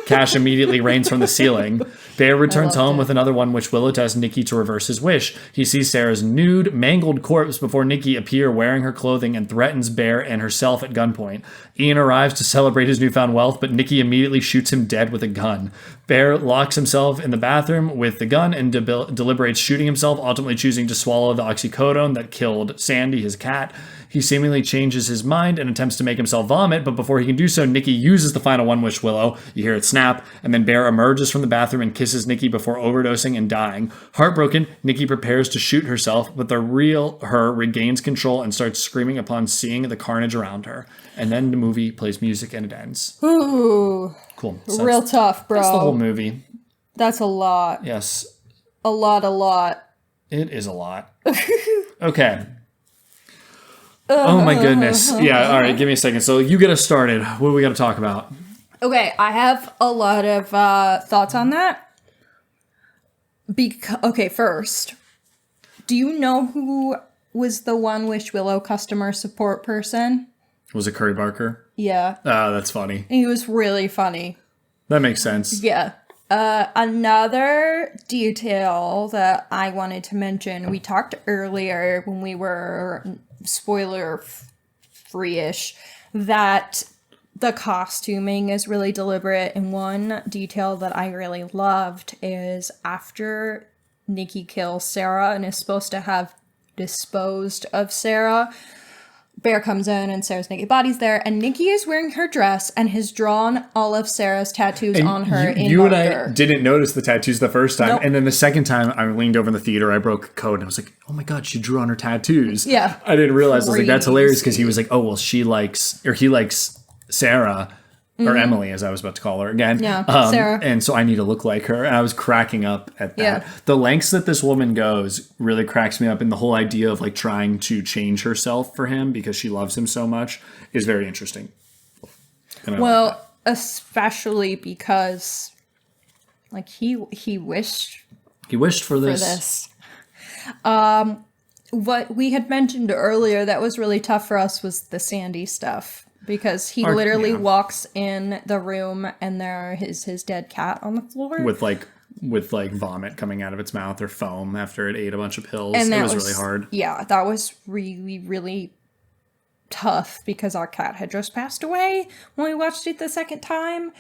Cash immediately rains from the ceiling. Bear returns home with another One Wish Willow to ask Nikki to reverse his wish. He sees Sarah's nude, mangled corpse before Nikki appear wearing her clothing and threatens Bear and herself at gunpoint. Ian arrives to celebrate his newfound wealth, but Nikki immediately shoots him dead with a gun. Bear locks himself in the bathroom with the gun and deliberates shooting himself, ultimately choosing to swallow the oxycodone that killed Sandy, his cat. He seemingly changes his mind and attempts to make himself vomit, but before he can do so, Nikki uses the final One Wish Willow. You hear it snap, and then Bear emerges from the bathroom and kisses Nikki before overdosing and dying. Heartbroken, Nikki prepares to shoot herself, but the real her regains control and starts screaming upon seeing the carnage around her. And then the movie plays music and it ends. Ooh. Cool. So Real tough, bro. That's the whole movie. That's a lot. Yes. A lot. It is a lot. Okay. Oh my goodness. Yeah, all right, give me a second. So you get us started. What do we got to talk about? Okay, I have a lot of thoughts on that. Okay, first, do you know who was the One Wish Willow customer support person? Was it Curry Barker? Yeah. Oh, that's funny. He was really funny. That makes sense. Yeah. Another detail that I wanted to mention, we talked earlier when we were spoiler-free-ish, that the costuming is really deliberate. And one detail that I really loved is after Nikki kills Sarah and is supposed to have disposed of Sarah, Bear comes in and Sarah's naked body's there, and Nikki is wearing her dress and has drawn all of Sarah's tattoos and on her in you marker. and I didn't notice the tattoos the first time, Nope. and then the second time I leaned over in the theater, I broke code, and I was like, oh my god, she drew on her tattoos. Yeah. I didn't realize. I was like, that's hilarious, because Crazy. he was like, oh, well, he likes Sarah, or Emily, as I was about to call her again. Yeah, Sarah. And so I need to look like her. And I was cracking up at that. Yeah. The lengths that this woman goes really cracks me up. And the whole idea of like trying to change herself for him because she loves him so much is very interesting. Well, especially because like he wished for this. What we had mentioned earlier that was really tough for us was the Sandy stuff. Because he literally walks in the room and there is his dead cat on the floor. With vomit coming out of its mouth or foam after it ate a bunch of pills. And it was really hard. Yeah, that was really, really tough because our cat had just passed away when we watched it the second time.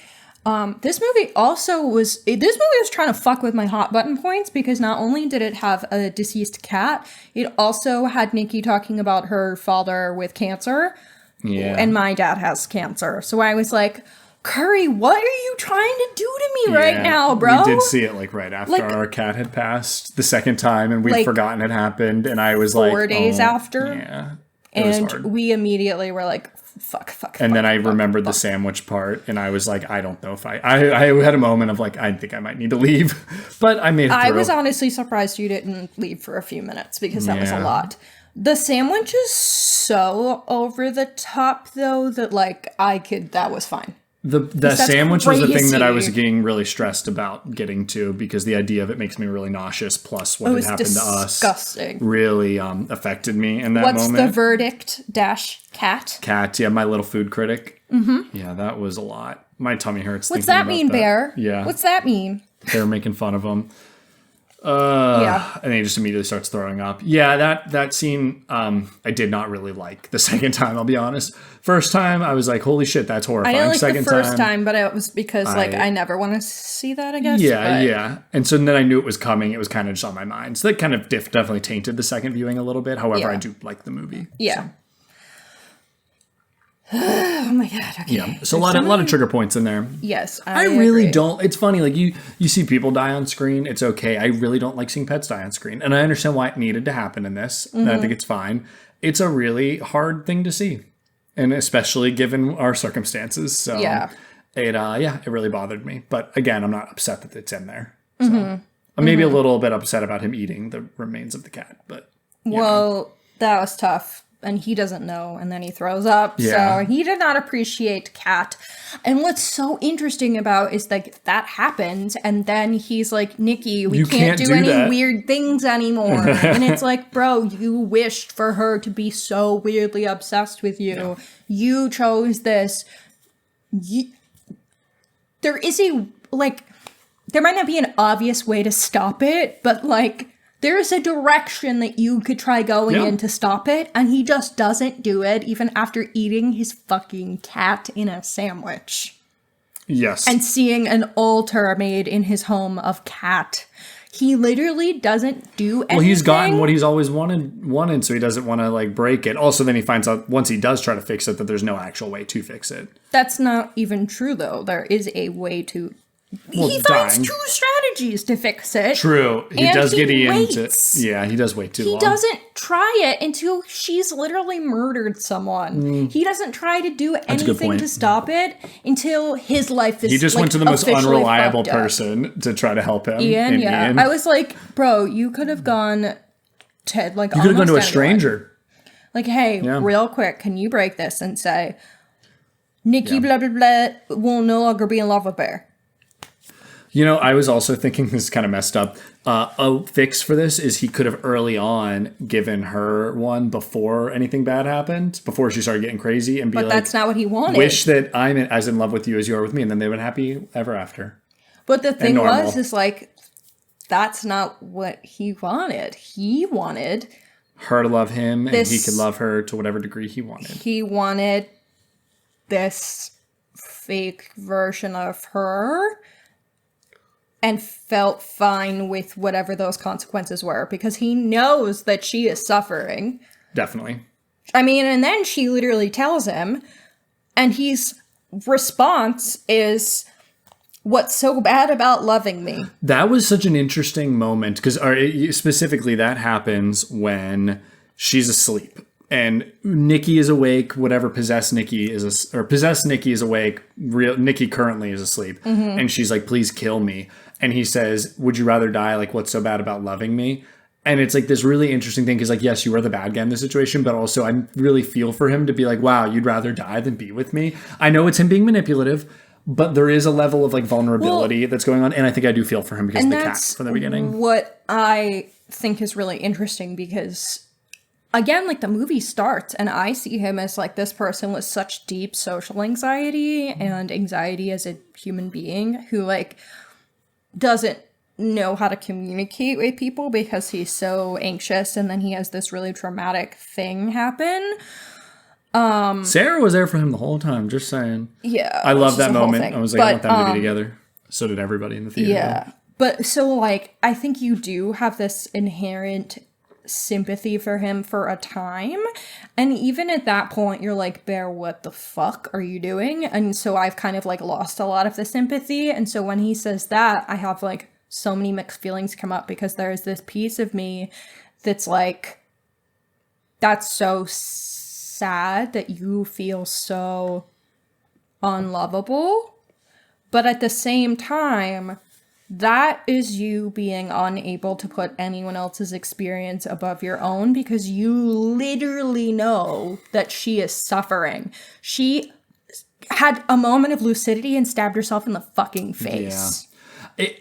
This movie was trying to fuck with my hot button points because not only did it have a deceased cat, it also had Nikki talking about her father with cancer. Yeah. And my dad has cancer. So I was like, Curry, what are you trying to do to me right now, bro? We did see it like right after our cat had passed the second time and we'd forgotten it happened. And I was 4 days after. Yeah. And we immediately were like, fuck. And then I remembered the sandwich part and I was like, I don't know if I had a moment of like, I think I might need to leave. But I made it through. I was honestly surprised you didn't leave for a few minutes because that was a lot. The sandwich is so over the top, though, that, that was fine. The sandwich was the thing that I was crazy. getting really stressed about getting to, because the idea of it makes me really nauseous, plus what It had was happened to us disgusting. really affected me in that What's the moment. verdict dash cat? Cat, yeah, my little food critic. Mm-hmm. Yeah, that was a lot. My tummy hurts. What's thinking that about mean, Bear? Yeah. What's that mean? They were making fun of him. Yeah. And then he just immediately starts throwing up. Yeah, that scene, I did not really like the second time, I'll be honest. First time, I was like, holy shit, that's I horrifying. didn't like Second the first time, but it was because I- I never want to see that, I guess. Yeah, but yeah. And so then I knew it was coming. It was kind of just on my mind. So that kind of definitely tainted the second viewing a little bit. However, Yeah. I do like the movie. Yeah. Oh my god. Okay. Yeah. So a lot of trigger points in there. Yes. I really agree. don't. It's funny, like you see people die on screen. It's okay. I really don't like seeing pets die on screen, and I understand why it needed to happen in this. And I think it's fine. It's a really hard thing to see, and especially given our circumstances. So Yeah. it really bothered me. But again, I'm not upset that it's in there. So I'm maybe a little bit upset about him eating the remains of the cat, but Well, that was tough. And he doesn't know, and then he throws up. Yeah. So he did not appreciate Cat. And what's so interesting about is like that happened, and then he's like, Nikki, we You can't do can't do any that." weird things anymore. And it's like, bro, you wished for her to be so weirdly obsessed with you. Yeah. You chose this. There is there might not be an obvious way to stop it, but like, there's a direction that you could try going Yeah. in to stop it, and he just doesn't do it, even after eating his fucking cat in a sandwich. yes. And seeing an altar made in his home of Cat. He literally doesn't do anything. Well, he's gotten what he's always wanted, so he doesn't want to like break it. Also, then he finds out once he does try to fix it that there's no actual way to fix it. That's not even true, though. There is a way to... Well, he finds dying. 2 strategies to fix it. True, he And does he get into. waits. Yeah, he does wait too He long. doesn't try it until she's literally murdered someone. He doesn't try to do a good anything point. to stop it until his life is He just like, went to the most officially unreliable fucked up. person to try to help him. Ian, in yeah. Ian. I was like, bro, you could have gone to like you could have gone to a almost anyone. stranger. Like, hey, Yeah. real quick, can you break this and say, Nikki, Yeah. blah, blah, blah, will no longer be in love with Bear. You know, I was also thinking this is kind of messed up. A fix for this is he could have early on given her one before anything bad happened, before she started getting crazy, and be But like, that's not what he wanted. wish that I'm as in love with you as you are with me, and then they would be happy ever after. But the thing normal. was, is like, that's not what he wanted. He wanted Her to love him, and he This- could love her to whatever degree he wanted. he wanted this fake version of her and felt fine with whatever those consequences were because he knows that she is suffering. Definitely. I mean, and then she literally tells him, and his response is, what's so bad about loving me? That was such an interesting moment because specifically that happens when she's asleep and Nikki is awake. Whatever possessed Nikki is, possessed Nikki is awake. Real Nikki currently is asleep, and she's like, "Please kill me." And he says, "Would you rather die? Like, what's so bad about loving me?" And it's like this really interesting thing because, like, yes, you are the bad guy in this situation, but also I really feel for him to be like, "Wow, you'd rather die than be with me." I know it's him being manipulative. But there is a level of like vulnerability that's going on, and I think I do feel for him because of the cat That's from the beginning. what I think is really interesting because, again, like the movie starts and I see him as like this person with such deep social anxiety and anxiety as a human being who like doesn't know how to communicate with people because he's so anxious, and then he has this really traumatic thing happen. Sarah was there for him the whole time. Just saying. Yeah. I love which is that the whole moment. thing. I was like, I want But, them to be together. So did everybody in the theater. Yeah. But so, like, I think you do have this inherent sympathy for him for a time. And even at that point, you're like, Bear, what the fuck are you doing? And so I've kind of, like, lost a lot of the sympathy. And so when he says that, I have, like, so many mixed feelings come up because there's this piece of me that's like, that's so sad that you feel so unlovable. But at the same time, that is you being unable to put anyone else's experience above your own because you literally know that she is suffering. She had a moment of lucidity and stabbed herself in the fucking face.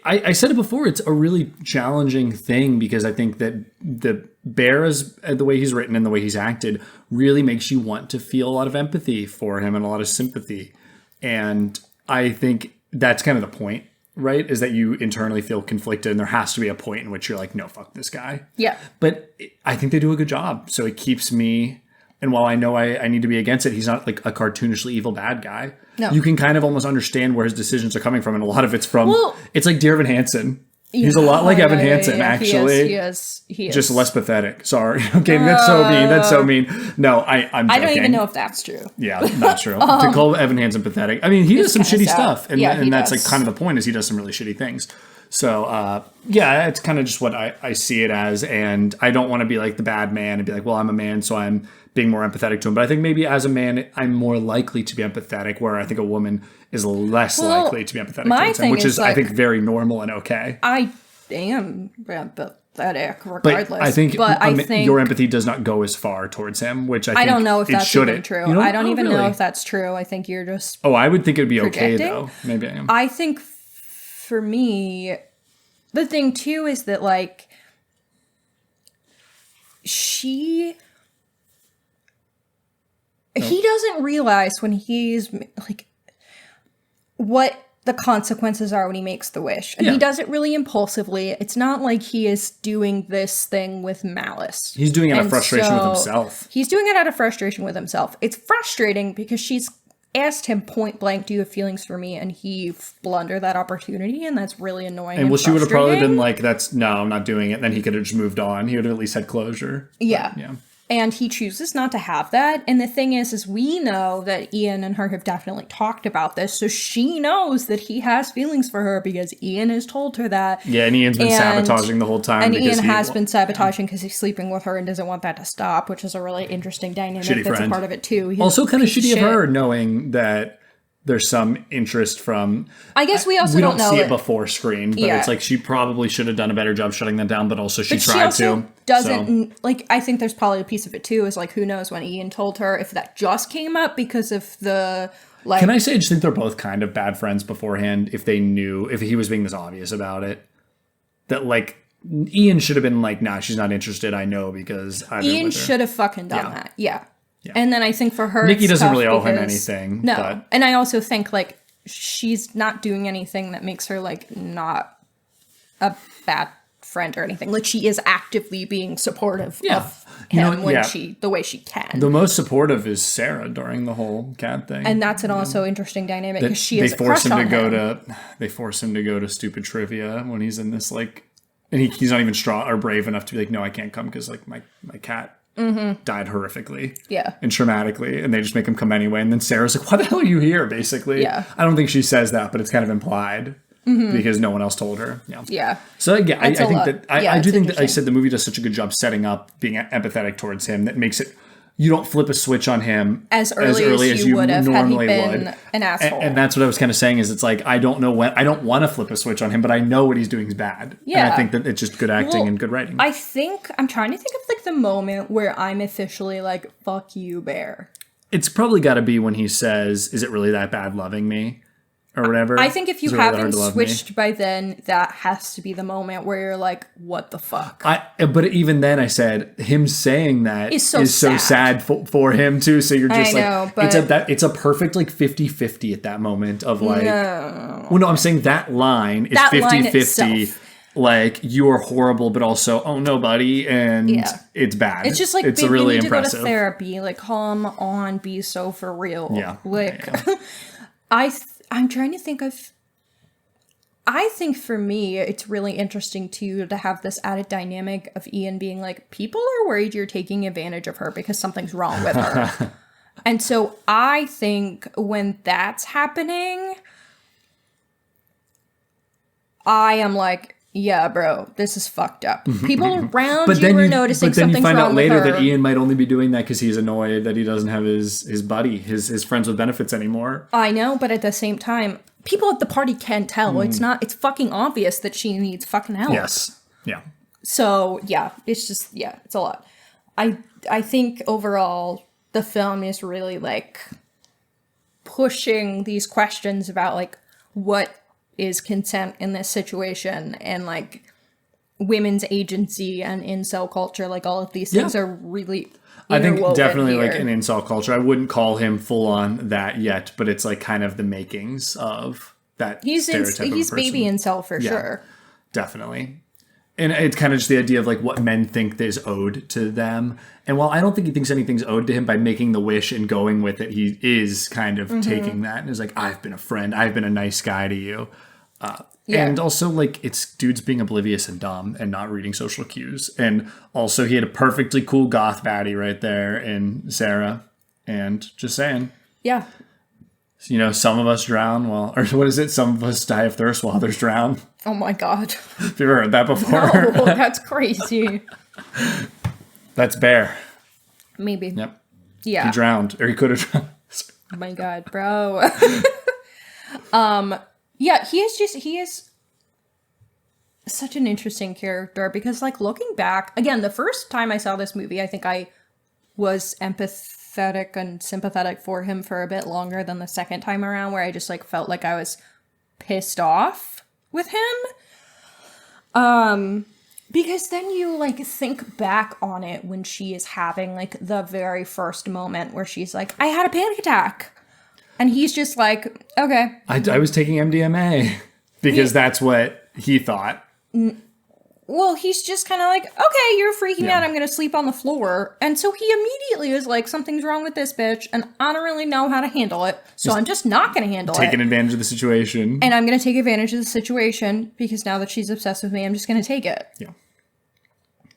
I said it before, it's a really challenging thing because I think that the Bear, is the way he's written and the way he's acted, really makes you want to feel a lot of empathy for him and a lot of sympathy. And I think that's kind of the point, right? Is that you internally feel conflicted and there has to be a point in which you're like, no, fuck this guy. Yeah. But I think they do a good job. So it keeps me... And while I know I need to be against it, he's not like a cartoonishly evil bad guy. No. You can kind of almost understand where his decisions are coming from. And a lot of it's from... it's like Dear Evan Hansen. He's a lot like Evan Hansen, actually. He is. Just less pathetic. Sorry. Okay, that's so mean. That's so mean. No, I'm joking. I don't even know if that's true. Yeah, not true. To call Evan Hansen pathetic. I mean, he does some shitty stuff. And, and that's like kind of the point is he does some really shitty things. So, yeah, it's kind of just what I see it as. And I don't want to be like the bad man and be like, well, I'm a man, so I'm being more empathetic to him. But I think maybe as a man, I'm more likely to be empathetic, where I think a woman is less likely to be empathetic towards him, which is, I think, very normal and okay. I am empathetic regardless. But I think your empathy does not go as far towards him, which I think don't know if that's even true. I don't even know if that's true. I think you're just Oh, I would think it would be okay, projecting. though. Maybe I am. I think for me, the thing, too, is that, like, he doesn't realize when he's, like, what the consequences are when he makes the wish. And he does it really impulsively. It's not like he is doing this thing with malice. He's doing it out of frustration with himself. He's doing it out of frustration with himself. It's frustrating because she's asked him point blank, do you have feelings for me? And he blundered that opportunity, and that's really annoying. And she would have probably been like, no, I'm not doing it. Then he could have just moved on. He would have at least had closure. Yeah. But, yeah. And he chooses not to have that. And the thing is we know that Ian and her have definitely talked about this. So she knows that he has feelings for her because Ian has told her that. Yeah, and Ian's been sabotaging the whole time. And Ian has been sabotaging because he's sleeping with her and doesn't want that to stop, which is a really interesting dynamic that's a part of it too. He's also kind of shitty of her knowing that there's some interest from... I guess we also don't know see it before screen, but it's like she probably should have done a better job shutting that down, but also she tried to. Like, I think there's probably a piece of it too, is like, who knows when Ian told her, if that just came up because of the... Like, can I say I just think they're both kind of bad friends beforehand, if they knew, if he was being this obvious about it. That, like, Ian should have been like, nah, she's not interested, I know, because I've been Ian with her. should have fucking done that, yeah. And then I think for her, Nikki doesn't really owe him anything. No. But. And I also think, like, she's not doing anything that makes her, like, not a bad friend or anything. Like, she is actively being supportive of him the way she can. The most supportive is Sarah during the whole cat thing. And that's an also interesting dynamic because she is They force him to go to stupid trivia when he's in this, like, and he's not even strong or brave enough to be like, no, I can't come because, like, my cat died horrifically and traumatically, and they just make him come anyway. And then Sarah's like, why the hell are you here, basically? I don't think she says that, but it's kind of implied because no one else told her. So I do think that I said the movie does such a good job setting up being empathetic towards him that makes it, you don't flip a switch on him as early as you would have normally had he been an asshole. And that's what I was kind of saying, is it's like, I don't want to flip a switch on him, but I know what he's doing is bad. And I think that it's just good acting and good writing. I think I'm trying to think of, like, the moment where I'm officially like, fuck you, Bear. It's probably got to be when he says, is it really that bad loving me? Or whatever. I think if you haven't switched by then, that has to be the moment where you're like, what the fuck? But even then I said, him saying that is so sad for him too. So you're just it's a perfect, like, 50-50 at that moment of, like, well, no, I'm saying that line is 50-50. Like, you are horrible, but also, oh no, buddy, and it's bad. It's just like, it's babe, really you need impressive. to go to therapy. Like, come on, be so for real. Like, I'm trying to think of... I think for me, it's really interesting, too, to have this added dynamic of Ian being like, people are worried you're taking advantage of her because something's wrong with her. And so I think when that's happening, I am like, yeah, bro, this is fucked up. People around you are noticing something's wrong with her. But then you find out later that Ian might only be doing that because he's annoyed that he doesn't have his buddy, his friends with benefits anymore. I know, but at the same time, people at the party can tell. It's fucking obvious that she needs fucking help. Yes. Yeah. So, yeah, it's just, it's a lot. I think overall, the film is really, like, pushing these questions about like what is consent in this situation and like women's agency and incel culture. Like all of these things are really I think definitely here. like an incel culture. I wouldn't call him full on that yet, but it's like kind of the makings of that stereotype of a person. Baby incel for sure. Definitely. And it's kind of just the idea of like what men think is owed to them. And while I don't think he thinks anything's owed to him by making the wish and going with it, he is kind of taking that and is like, I've been a friend. I've been a nice guy to you. And also like it's dudes being oblivious and dumb and not reading social cues. And also he had a perfectly cool goth baddie right there in Sarah. And just saying. Yeah. You know, some of us drown while, or what is it? Some of us die of thirst while others drown. Oh my God. Have you ever heard that before? No, that's crazy. That's Bear. Maybe. Yep. Yeah. He drowned, or he could have drowned. Oh my God, bro. Yeah, he is such an interesting character because like looking back, again, the first time I saw this movie, I think I was empathetic and sympathetic for him for a bit longer than the second time around, where I just like felt like I was pissed off with him. Because then you like think back on it when she is having like the very first moment where she's like, I had a panic attack. And he's just like, okay. I was taking MDMA because that's what he thought. Well, he's just kind of like, okay, you're freaking out. I'm going to sleep on the floor. And so he immediately is like, something's wrong with this bitch. And I don't really know how to handle it. So I'm just not going to handle it. Taking advantage of the situation. And I'm going to take advantage of the situation because now that she's obsessed with me, I'm just going to take it. Yeah.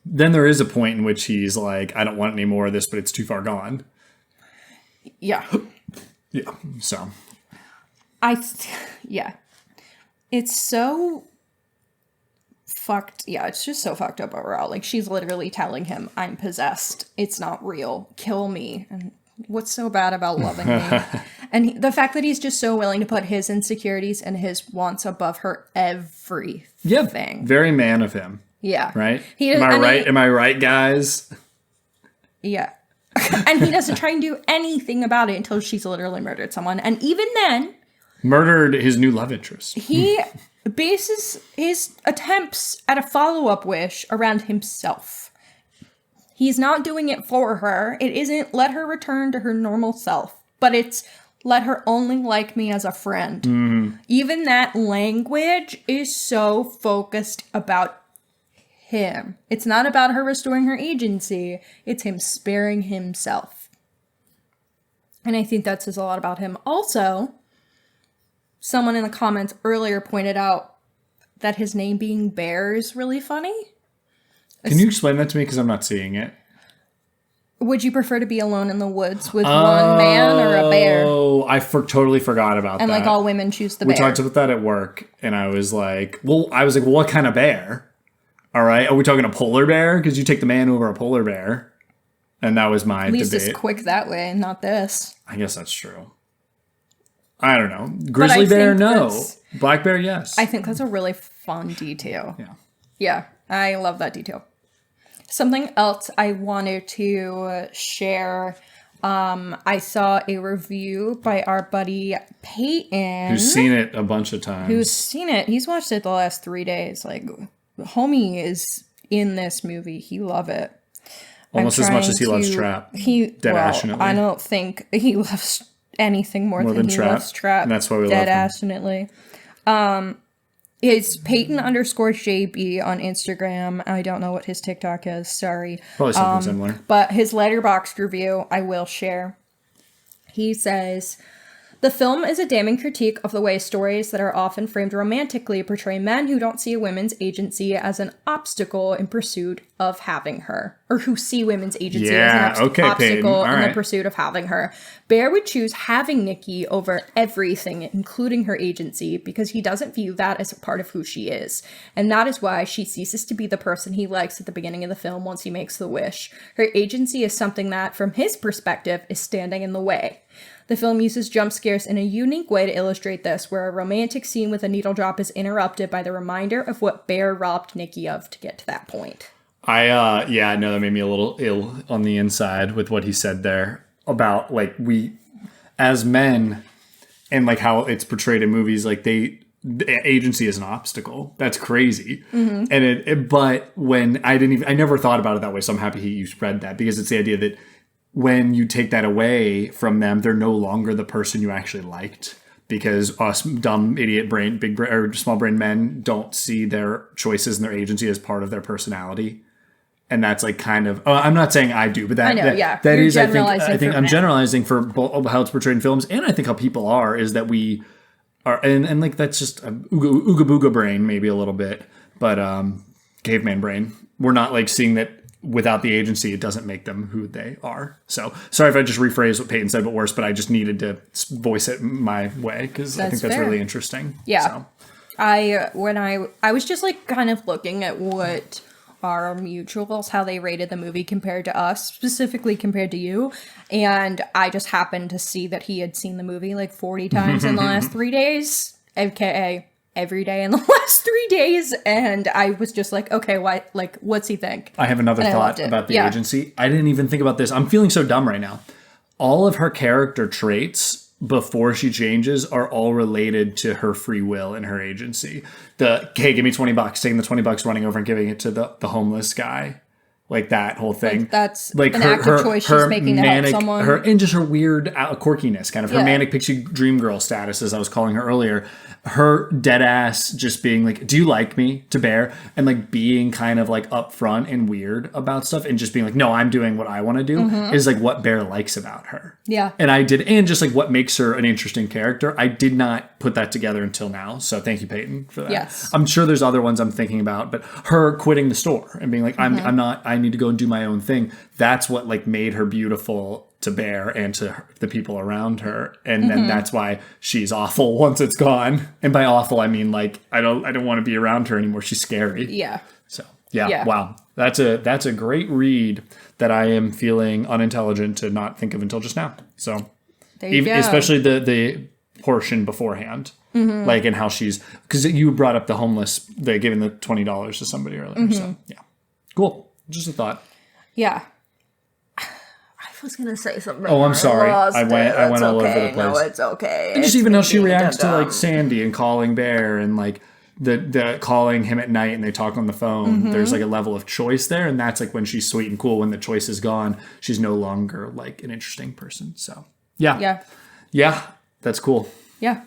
Then there is a point in which he's like, I don't want any more of this, but it's too far gone. Yeah. Yeah. So. Yeah. It's so fucked. Yeah, it's just so fucked up overall. Like, she's literally telling him, I'm possessed. It's not real. Kill me. And what's so bad about loving me? And the fact that he's just so willing to put his insecurities and his wants above her everything. Yeah. Very man of him. Yeah. Right? Am I right? Am I right, guys? Yeah. And he doesn't try and do anything about it until she's literally murdered someone. And even then... Murdered his new love interest. He bases his attempts at a follow-up wish around himself. He's not doing it for her. It isn't let her return to her normal self. But it's let her only like me as a friend. Mm-hmm. Even that language is so focused about him. It's not about her restoring her agency. It's him sparing himself. And I think that says a lot about him. Also, someone in the comments earlier pointed out that his name being Bear is really funny. Can you explain that to me? Because I'm not seeing it. Would you prefer to be alone in the woods with one man or a bear? Oh, I totally forgot about that. And like all women choose the bear. We talked about that at work, and I was like, well, what kind of bear? All right, are we talking a polar bear? Because you take the man over a polar bear. And that was my debate. At least it's quick that way, not this. I guess that's true. I don't know. Grizzly bear, no. Black bear, yes. I think that's a really fun detail. Yeah. Yeah, I love that detail. Something else I wanted to share. I saw a review by our buddy Peyton. Who's seen it a bunch of times. He's watched it the last 3 days. Like, homie is in this movie. He love it. Almost as much as he loves Trap. Passionately. I don't think he loves anything more than he loves Trap. And that's why we love him. Passionately. It's Peyton_JB on Instagram. I don't know what his TikTok is. Sorry. Probably something similar. But his Letterboxd review, I will share. He says, the film is a damning critique of the way stories that are often framed romantically portray men who don't see a women's agency as an obstacle in pursuit of having her. Or who see women's agency as an obstacle in the pursuit of having her. Bear would choose having Nikki over everything, including her agency, because he doesn't view that as a part of who she is. And that is why she ceases to be the person he likes at the beginning of the film once he makes the wish. Her agency is something that, from his perspective, is standing in the way. The film uses jump scares in a unique way to illustrate this, where a romantic scene with a needle drop is interrupted by the reminder of what Bear robbed Nikki of to get to that point. That made me a little ill on the inside with what he said there about, like, we, as men, and like how it's portrayed in movies, like the agency is an obstacle. That's crazy. And but when I never thought about it that way. So I'm happy you spread that, because it's the idea that when you take that away from them, they're no longer the person you actually liked, because us dumb idiot brain, big brain, or small brain men don't see their choices and their agency as part of their personality. And that's like kind of, I'm not saying I do, but that, I know, that You're is, I generalizing think for I'm men. generalizing for how it's portrayed in films. And I think how people are, is that we are, and like, that's just a ooga booga brain, maybe a little bit, but caveman brain. We're not like seeing that without the agency, it doesn't make them who they are. So sorry if I just rephrased what Peyton said, but worse, but I just needed to voice it my way, because I think that's fair. really interesting. Yeah. So. I was just like kind of looking at what our mutuals, how they rated the movie compared to us, specifically compared to you. And I just happened to see that he had seen the movie like 40 times in the last 3 days, aka every day in the last 3 days. And I was just like, okay, what's he think? I have another And I thought loved it. about the Yeah. agency. I didn't even think about this. I'm feeling so dumb right now. All of her character traits before she changes are all related to her free will and her agency. Hey, give me $20, taking the $20, running over and giving it to the homeless guy. Like that whole thing. Like that's like an active choice she's making to help someone. And just her weird quirkiness, kind of her Yeah. manic pixie dream girl status, as I was calling her earlier. Her dead ass just being like, do you like me, to Bear? And like being kind of like upfront and weird about stuff, and just being like, no, I'm doing what I want to do, is like what Bear likes about her. Yeah. And just like what makes her an interesting character. I did not put that together until now. So thank you, Peyton, for that. Yes. I'm sure there's other ones I'm thinking about, but her quitting the store and being like, I need to go and do my own thing. That's what like made her beautiful to Bear and to the people around her. And then that's why she's awful once it's gone. And by awful, I mean like, I don't want to be around her anymore. She's scary. Yeah. So yeah. Yeah. Wow. That's a great read that I am feeling unintelligent to not think of until just now. So There you go. especially the portion beforehand, like, and how she's, because you brought up the homeless, they giving the $20 to somebody earlier. So yeah, cool. Just a thought. Yeah. I was gonna say something. Oh, I'm sorry. I went all over the place. No, it's okay. And just It's even how me she being reacts to dumb. like Sandy and calling Bear, and like the calling him at night and they talk on the phone. There's like a level of choice there, and that's like when she's sweet and cool. When the choice is gone, she's no longer like an interesting person. So yeah, that's cool. Yeah.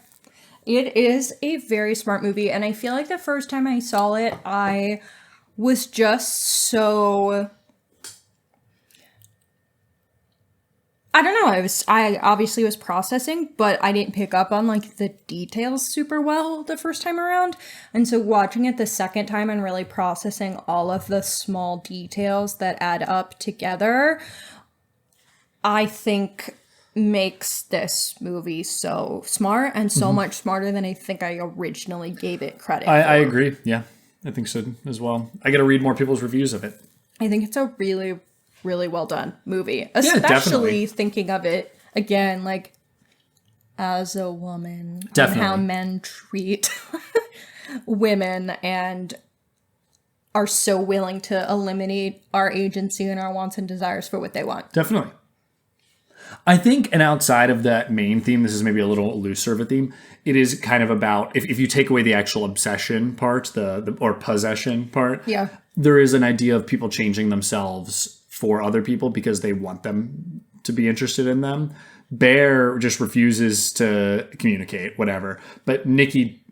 It is a very smart movie, and I feel like the first time I saw it, I was just so, I don't know, I obviously was processing, but I didn't pick up on like the details super well the first time around. And so watching it the second time and really processing all of the small details that add up together, I think makes this movie so smart, and so much smarter than I think I originally gave it credit I for. agree. Yeah, I think so as well. I got to read more people's reviews of it. I think it's a really, really well done movie, definitely. especially thinking of it again, like as a woman, Definitely. and how men treat women and are so willing to eliminate our agency and our wants and desires for what they want. Definitely. I think, and outside of that main theme, this is maybe a little looser of a theme. It is kind of about, if you take away the actual obsession part, the or possession part, Yeah. there is an idea of people changing themselves for other people because they want them to be interested in them. Bear just refuses to communicate, whatever. But Nikki,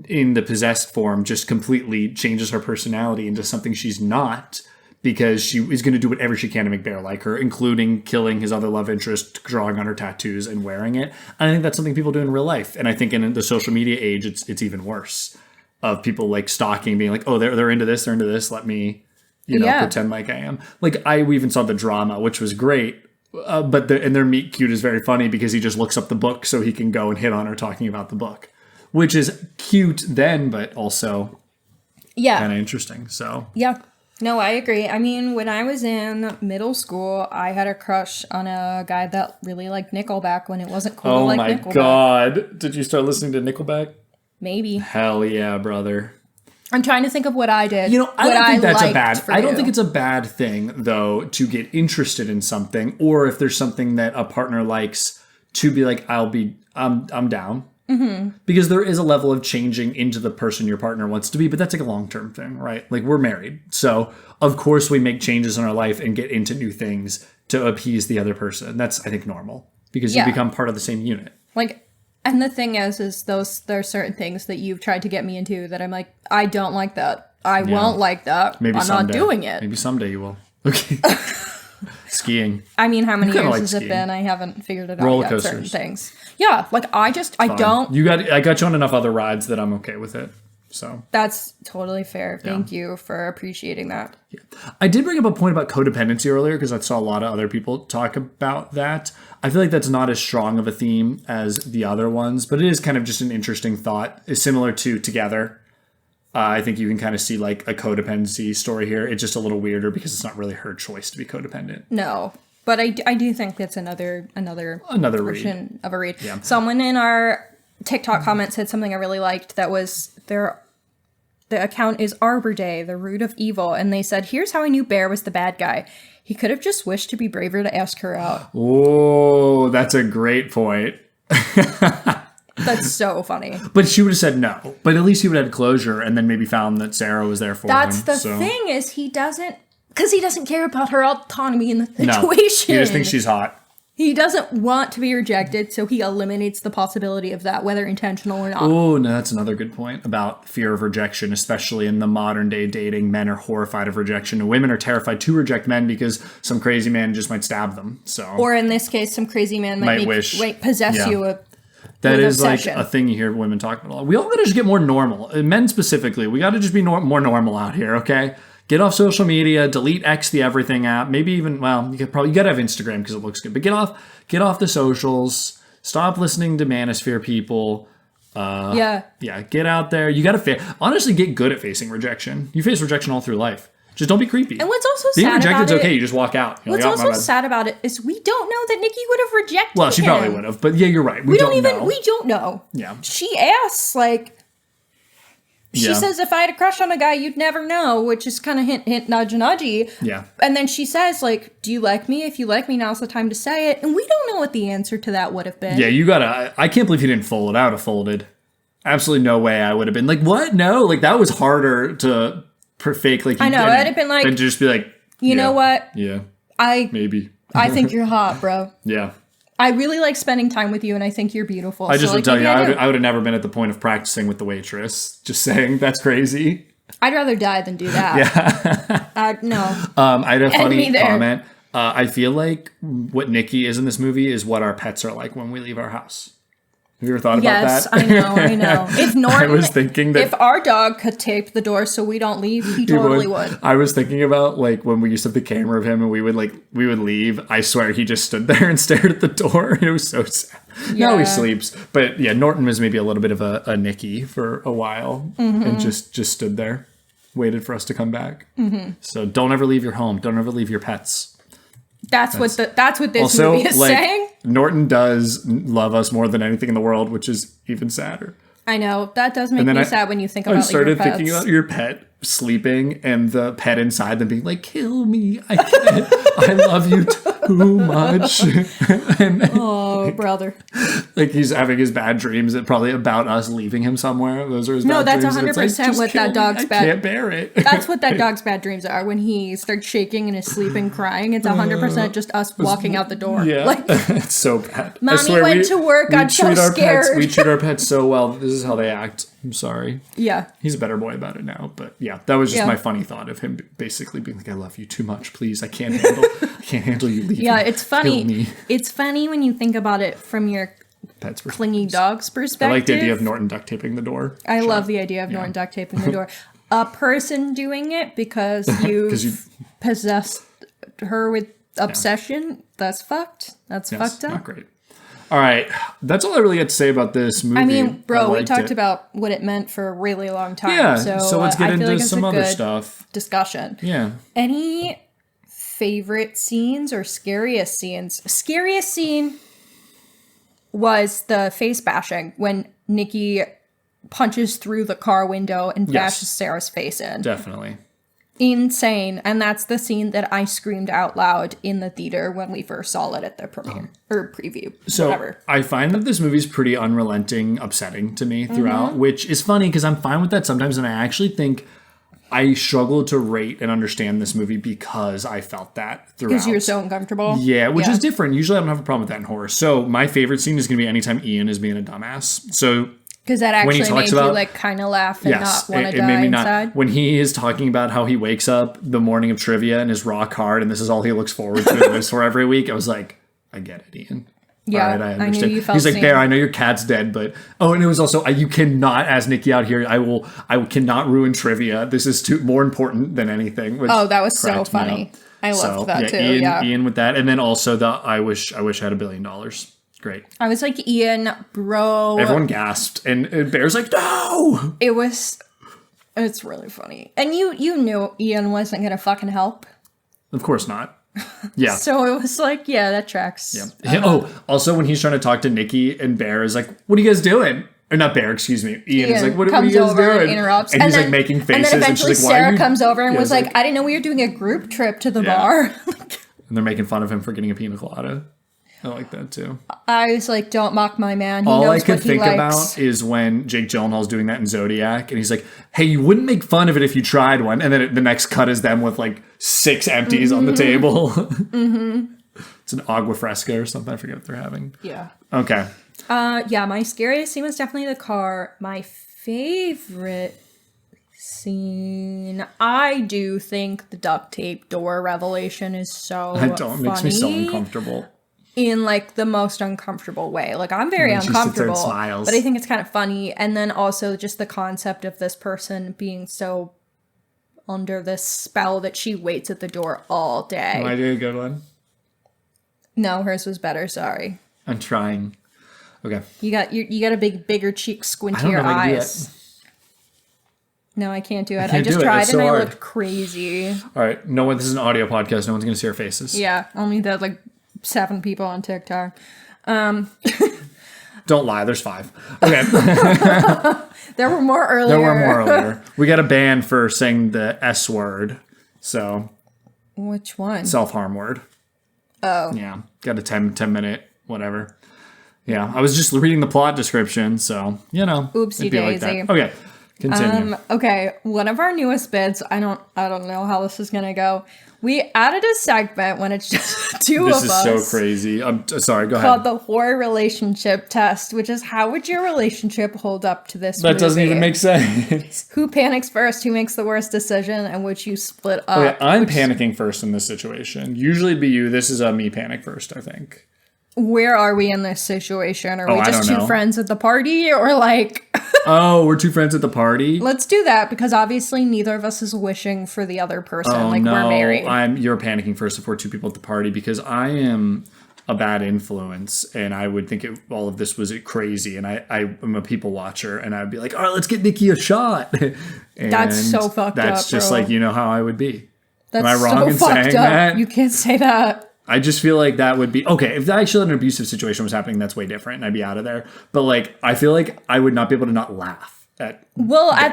in the possessed form, just completely changes her personality into something she's not, because she is going to do whatever she can to make Bear like her, including killing his other love interest, drawing on her tattoos, and wearing it. And I think that's something people do in real life. And I think in the social media age, it's even worse, of people like stalking, being like, oh, they're into this, let me, pretend like I am. Like, we even saw the drama, which was great. But their meet cute is very funny because he just looks up the book so he can go and hit on her talking about the book, which is cute then, but also kind of interesting. So Yeah. No, I agree. I mean, when I was in middle school, I had a crush on a guy that really liked Nickelback when it wasn't cool to oh like my Nickelback. God. Did you start listening to Nickelback? Maybe. Hell yeah, brother. I'm trying to think of what I did. I what don't think that's a liked bad. for I don't you. think it's a bad thing though to get interested in something, or if there's something that a partner likes, to be like, I'm down. Because there is a level of changing into the person your partner wants to be, but that's like a long-term thing, right? Like we're married. So of course we make changes in our life and get into new things to appease the other person. That's, I think, normal because you become part of the same unit. Like, and the thing is there are certain things that you've tried to get me into that I'm like, I don't like that. I won't like that. Maybe I'm someday. not doing it. Maybe someday you will. Okay. Skiing. I mean, how many years like has it skiing. been? I haven't figured it out Roller yet, certain coasters. things. Yeah, like I don't. I got you on enough other rides that I'm okay with it. So That's totally fair. Thank you for appreciating that. I did bring up a point about codependency earlier because I saw a lot of other people talk about that. I feel like that's not as strong of a theme as the other ones, but it is kind of just an interesting thought. It's similar to Together. I think you can kind of see like a codependency story here. It's just a little weirder because it's not really her choice to be codependent. No, but I do think that's another version of a read. Yeah. Someone in our TikTok comments said something I really liked. That was the account is Arbor Day, the root of evil, and they said, "Here's how I knew Bear was the bad guy. He could have just wished to be braver to ask her out." Oh, that's a great point. That's so funny. But she would have said no. But at least he would have had closure and then maybe found that Sarah was there for him. That's the thing is he doesn't care about her autonomy in the situation. No, he just thinks she's hot. He doesn't want to be rejected, so he eliminates the possibility of that, whether intentional or not. Oh, no, that's another good point about fear of rejection, especially in the modern day dating. Men are horrified of rejection, and women are terrified to reject men because some crazy man just might stab them. So, or in this case, some crazy man might possess you. That is obsession. like a thing you hear women talk about a lot. We all got to just get more normal. Men specifically, we got to just be more normal out here, okay? Get off social media, delete X the everything app. Maybe even, well, you got to have Instagram because it looks good. But get off the socials. Stop listening to manosphere people. Yeah, get out there. You got to honestly get good at facing rejection. You face rejection all through life. Just don't be creepy. And what's also being sad rejected about is okay. it, You just walk out. What's also sad about it is we don't know that Nikki would have rejected Well, she him. probably would have. But yeah, you're right. We don't know. We don't know. Yeah. She asks, like, she says, if I had a crush on a guy, you'd never know, which is kind of hint, hint, nudge, nudgy. Yeah. And then she says, like, do you like me? If you like me, now's the time to say it. And we don't know what the answer to that would have been. Yeah, you gotta. I can't believe he didn't fold. I would have folded. Absolutely no way I would have been like, what? No, like that was harder to fake. Like, I know, I'd have been like, and just be like, you know what? Yeah, maybe. I think you're hot, bro. Yeah. I really like spending time with you, and I think you're beautiful. I just would tell you, I would have never been at the point of practicing with the waitress. Just saying, that's crazy. I'd rather die than do that. Yeah. No. I had a funny comment. I feel like what Nikki is in this movie is what our pets are like when we leave our house. Have you ever thought about that? Yes, I know. If Norton, I was thinking that if our dog could tape the door so we don't leave, he totally would. I was thinking about like when we used to have the camera of him and we would leave. I swear he just stood there and stared at the door. It was so sad. Yeah. Now he sleeps, but yeah, Norton was maybe a little bit of a Nikki for a while and just stood there, waited for us to come back. So don't ever leave your home. Don't ever leave your pets. That's what this movie is saying. Norton does love us more than anything in the world, which is even sadder. I know. That does make me sad when you think about I started your pets. thinking about your pet sleeping and the pet inside them being like, kill me. I can't. I love you too much. Oh, brother. Like he's having his bad dreams probably about us leaving him somewhere. Those are his bad dreams. No, that's 100% what that dog's bad. I can't bear it. That's what that dog's bad dreams are. When he starts shaking and is sleeping, crying, it's 100% just us walking out the door. Yeah, like, it's so bad. Mommy went to work. I'm so scared. We treat our pets so well. This is how they act. I'm sorry. Yeah. He's a better boy about it now. But yeah, that was just my funny thought of him basically being like, I love you too much. Please, I can't handle you leaving. Yeah, it's funny. It's funny when you think about it from your pet's clingy dog's perspective. I like the idea of Norton duct taping the door. I love the idea of Norton duct taping the door. A person doing it because you've possessed her with obsession. That's fucked. That's fucked up. Not great. All right, that's all I really got to say about this movie. I mean, bro, we talked about what it meant for a really long time. Yeah, so let's get into some other stuff. Discussion. Yeah. Any favorite scenes or scariest scenes? Scariest scene was the face bashing when Nikki punches through the car window and bashes Sarah's face in. Definitely. Insane. And that's the scene that I screamed out loud in the theater when we first saw it at the premiere or preview. So whatever. I find that this movie's pretty unrelenting, upsetting to me throughout, which is funny because I'm fine with that sometimes. And I actually think I struggle to rate and understand this movie because I felt that throughout. Because you're so uncomfortable. Yeah, which is different. Usually I don't have a problem with that in horror. So my favorite scene is going to be anytime Ian is being a dumbass. So because that when he actually talks made about, you like kind of laugh and not want to it die made me inside. not. When he is talking about how he wakes up the morning of trivia and is rock hard and this is all he looks forward to and lives for every week, I was like, I get it, Ian. Yeah, all right, I understand. I knew you felt He's like, seen. Bear, I know your cat's dead, but and it was also you cannot, as Nikki out here, I cannot ruin trivia. This is more important than anything. Which Oh, that was so cracked me funny. up. I loved that too. Ian with that, and then also the I wish I had $1 billion. Great. I was like, Ian, bro. Everyone gasped, and Bear's like, no. It's really funny. And you knew Ian wasn't going to fucking help. Of course not. Yeah. So it was like, yeah, that tracks. Yeah. Also when he's trying to talk to Nikki and Bear is like, what are you guys doing? Or not Bear, excuse me. Ian is like, what are you guys doing? And interrupts. And he's then, like making faces. And then eventually and she's like, why are Sarah you? comes over and Yeah, was it's like, I didn't know we were doing a group trip to the Yeah. bar. And they're making fun of him for getting a pina colada. I like that too. I was like, don't mock my man. He All I knows could what he think likes. about is when Jake Gyllenhaal's doing that in Zodiac, and he's like, "Hey, you wouldn't make fun of it if you tried one." And then the next cut is them with like 6 empties on the table. It's an agua fresca or something. I forget what they're having. Yeah. Okay. Yeah, my scariest scene was definitely the car. My favorite scene, I do think the duct tape door revelation is so It makes me so uncomfortable. In like the most uncomfortable way. Like I'm very And she sits there and uncomfortable, smiles. but I think it's kind of funny. And then also just the concept of this person being so under this spell that she waits at the door all day. Am I doing a good one? No, hers was better. Sorry. I'm trying. Okay. You got a bigger cheek, squint I to don't your know if I can do eyes. No, I can't do it. I can't just do it. tried It's and so I hard. looked crazy. All right. No one. This is an audio podcast. No one's going to see our faces. Yeah, only the like 7 people on TikTok. Don't lie. There's 5. Okay. There were more earlier. There were more earlier. We got a ban for saying the S word. So Which one? self-harm word. Oh. Yeah. Got a 10 minute whatever. Yeah. I was just reading the plot description. So, Oopsie it'd be like daisy. that. Okay. Continue. Okay, one of our newest bits, I don't know how this is gonna go. We added a segment when it's just 2 This of is us. so crazy. I'm sorry. Go Called ahead. the horror relationship test, which is how would your relationship hold up to this That doesn't movie? even make sense. Who panics first? Who makes the worst decision? And would you split up? Okay, I'm panicking first in this situation. Usually it'd be you. This is a me panic first, I think. Where are we in this situation? Are we I just don't 2 know. friends at the party, or like? Oh, we're 2 friends at the party. Let's do that because obviously neither of us is wishing for the other person. We're married. You're panicking first if we're 2 people at the party because I am a bad influence and I would think all of this was crazy and I am a people watcher and I'd be like, all right, let's get Nikki a shot. And That's so fucked up, That's just bro. like, how I would be. That's Am I wrong so in fucked saying up. that? You can't say that. I just feel like that would be okay. If actually an abusive situation was happening, that's way different and I'd be out of there. But like, I feel like I would not be able to not laugh at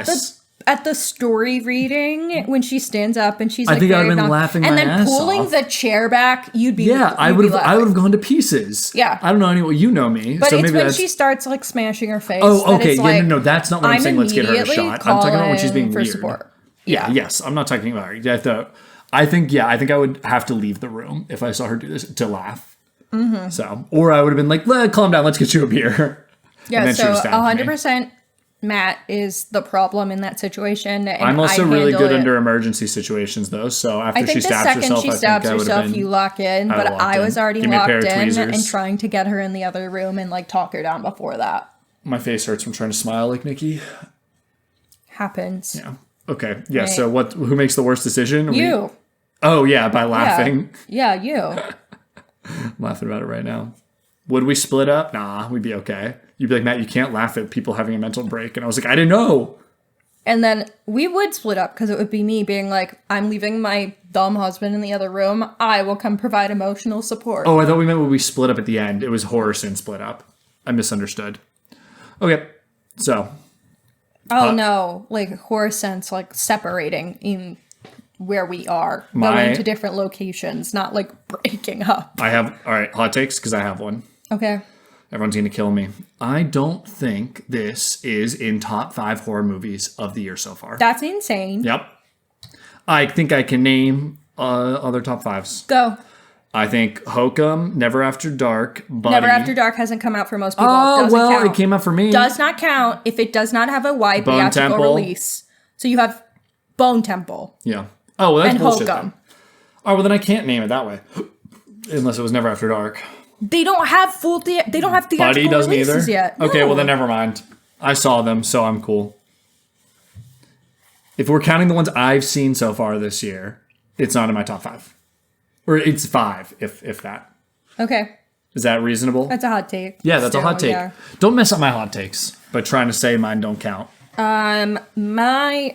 this. At the story reading when she stands up and she's like, I think I'd have very been calm, laughing and my then ass pulling off. the chair back, you'd be I would have gone to pieces. Yeah. I don't know anyone. You know me. But so it's maybe when that's, she starts like smashing her face. Oh, that okay. it's Yeah, like, no, that's not what I'm saying. Let's get her a immediately shot. I'm talking about when she's being calling weird. for support. Yeah. Yes. I'm not talking about her. Yeah. I think I would have to leave the room if I saw her do this to laugh. Mm-hmm. So, or I would have been like, calm down. Let's get you a beer. Yeah. And then she So would stab me. 100% Matt is the problem in that situation. And I'm also I really handle good it. under emergency situations, though. So I after think she the stabs second herself, she I think stabs I would herself, have been. you lock in. I But locked I in. was already Give me a locked pair of in tweezers. and trying to get her in the other room and like talk her down before that My face hurts from trying to smile like Nikki. happens. Yeah. Okay. Yeah. Right. So who makes the worst decision? You. Oh yeah, by laughing. Yeah, you. I'm laughing about it right now. Would we split up? Nah, we'd be okay. You'd be like, Matt, you can't laugh at people having a mental break. And I was like, I didn't know. And then we would split up because it would be me being like, I'm leaving my dumb husband in the other room. I will come provide emotional support. Oh, I thought we meant when we split up at the end. It was horror sin split up. I misunderstood. Okay. So, Oh no, like horror sense, like separating in where we are, My- going to different locations, not like breaking up. I have, all right, hot takes, because I have one. Okay. Everyone's going to kill me. I don't think this is in top 5 horror movies of the year so far. That's insane. Yep. I think I can name other top 5s. Go. I think Hokum, Never After Dark, Buddy. Never After Dark hasn't come out for most people. Oh, Doesn't well, count. it came out for me. Does not count if it does not have a wide Bone theatrical Temple. release. So you have Bone Temple Yeah. Oh, well, that's and bullshit. Hokum. Then. Oh, well, then I can't name it that way. Unless it was Never After Dark. They don't have they don't have theatrical Buddy doesn't releases either? yet. Okay, No. well, then never mind. I saw them, so I'm cool. If we're counting the ones I've seen so far this year, it's not in my top 5. Or it's 5, if that. Okay. Is that reasonable? That's a hot take. Yeah, that's a hot take. Yeah. Don't mess up my hot takes by trying to say mine don't count. I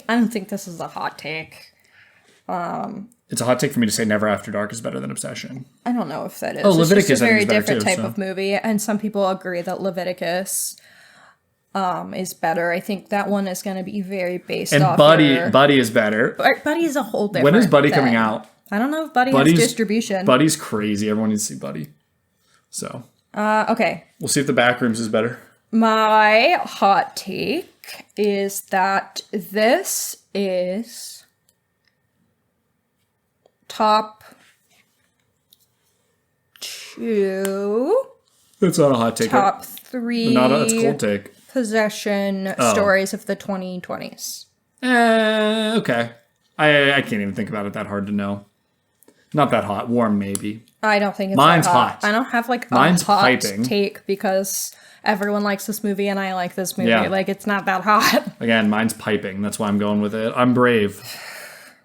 don't think this is a hot take. It's a hot take for me to say Never After Dark is better than Obsession. I don't know if that is. Oh, It's Leviticus, just a I think, very is better different too, type so. of movie, and some people agree that Leviticus is better. I think that one is going to be very based And off. Buddy is better. Buddy is a whole different. When is Buddy thing. coming out? I don't know if Buddy Buddy's- has distribution. Buddy's crazy. Everyone needs to see Buddy. So Okay. we'll see if the Backrooms is better. My hot take is that this is top 2, It's not a hot take. top 3 It's a cold take. possession stories of the 2020s. Okay. I can't even think about it that hard to know. Not that hot. Warm, maybe. I don't think it's Mine's that hot. hot. I don't have like a Mine's hot piping. take because everyone likes this movie and I like this movie. Yeah. Like, it's not that hot. Again, mine's piping. That's why I'm going with it. I'm brave.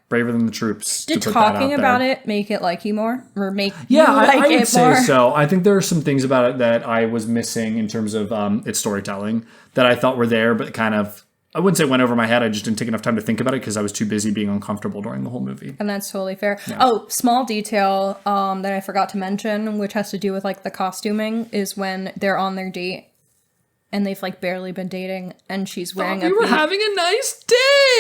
Braver than the troops. Did to put that talking out about there. it make it like you more? Or make Yeah, you like I would it say more? so. I think there are some things about it that I was missing in terms of its storytelling that I thought were there, but kind of, I wouldn't say went over my head. I just didn't take enough time to think about it because I was too busy being uncomfortable during the whole movie. And that's totally fair. Oh, small detail that I forgot to mention, which has to do with like the costuming, is when they're on their date and they've like barely been dating and she's wearing a We were beat. having a nice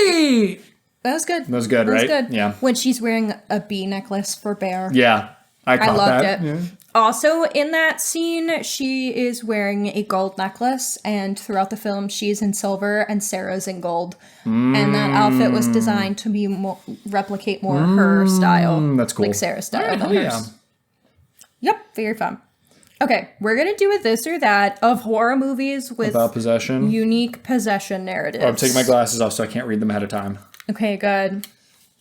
date. That was good. That was good, That was right? good. Yeah. When she's wearing a bee necklace for Bear. Yeah. I caught loved that. it. Yeah. Also, in that scene, she is wearing a gold necklace, and throughout the film, she's in silver and Sarah's in gold. And that outfit was designed to be replicate more her style. That's cool. Like Sarah's style Alright, than hell hers. Yep, very fun. Okay, we're gonna do a this or that of horror movies with About possession. unique possession narratives. I'm taking my glasses off so I can't read them ahead of time. Okay, good.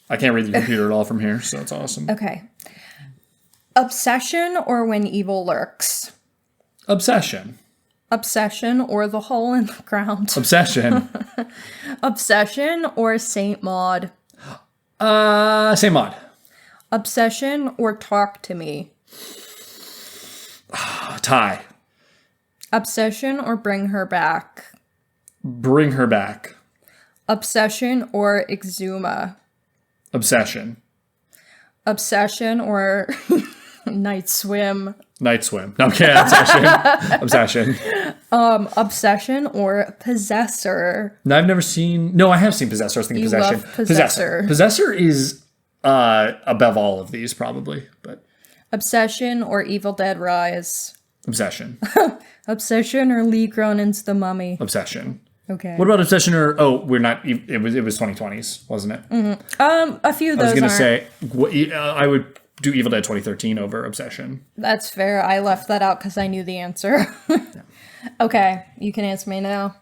I can't read the computer at all from here, so it's awesome. Okay. Obsession or When Evil Lurks? Obsession. Obsession or The Hole in the Ground? Obsession. Obsession or Saint Maud? Same odd. Obsession or Talk to Me? Tie. Obsession or Bring Her Back? Bring her back. Obsession or Exuma? Obsession. Obsession or Night Swim? Night swim. Okay, obsession. Obsession. Obsession or Possessor? No, I've never seen. No, I have seen Possessor. I was thinking You Possession. love Possessor. Possessor is above all of these, probably, but Obsession or Evil Dead Rise? Obsession. Obsession or Lee Cronin's The Mummy? Obsession. Okay. What about Obsession or we're not. It was 2020s, wasn't it? A few of those I was gonna aren't. say I would do Evil Dead 2013 over Obsession. That's fair. I left that out because I knew the answer. Okay, you can answer me now.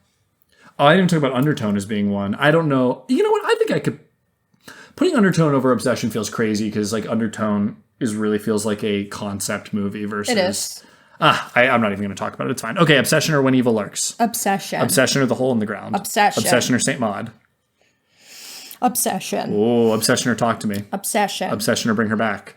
Oh, I didn't talk about Undertone as being one. I don't know. You know what? I think I could. Putting Undertone over Obsession feels crazy because like Undertone really feels like a concept movie versus. It is. I'm not even going to talk about it. It's fine. Okay, Obsession or When Evil Lurks. Obsession. Obsession or The Hole in the Ground. Obsession. Obsession or Saint Maud. Obsession. Oh, Obsession or Talk to Me. Obsession. Obsession or Bring Her Back.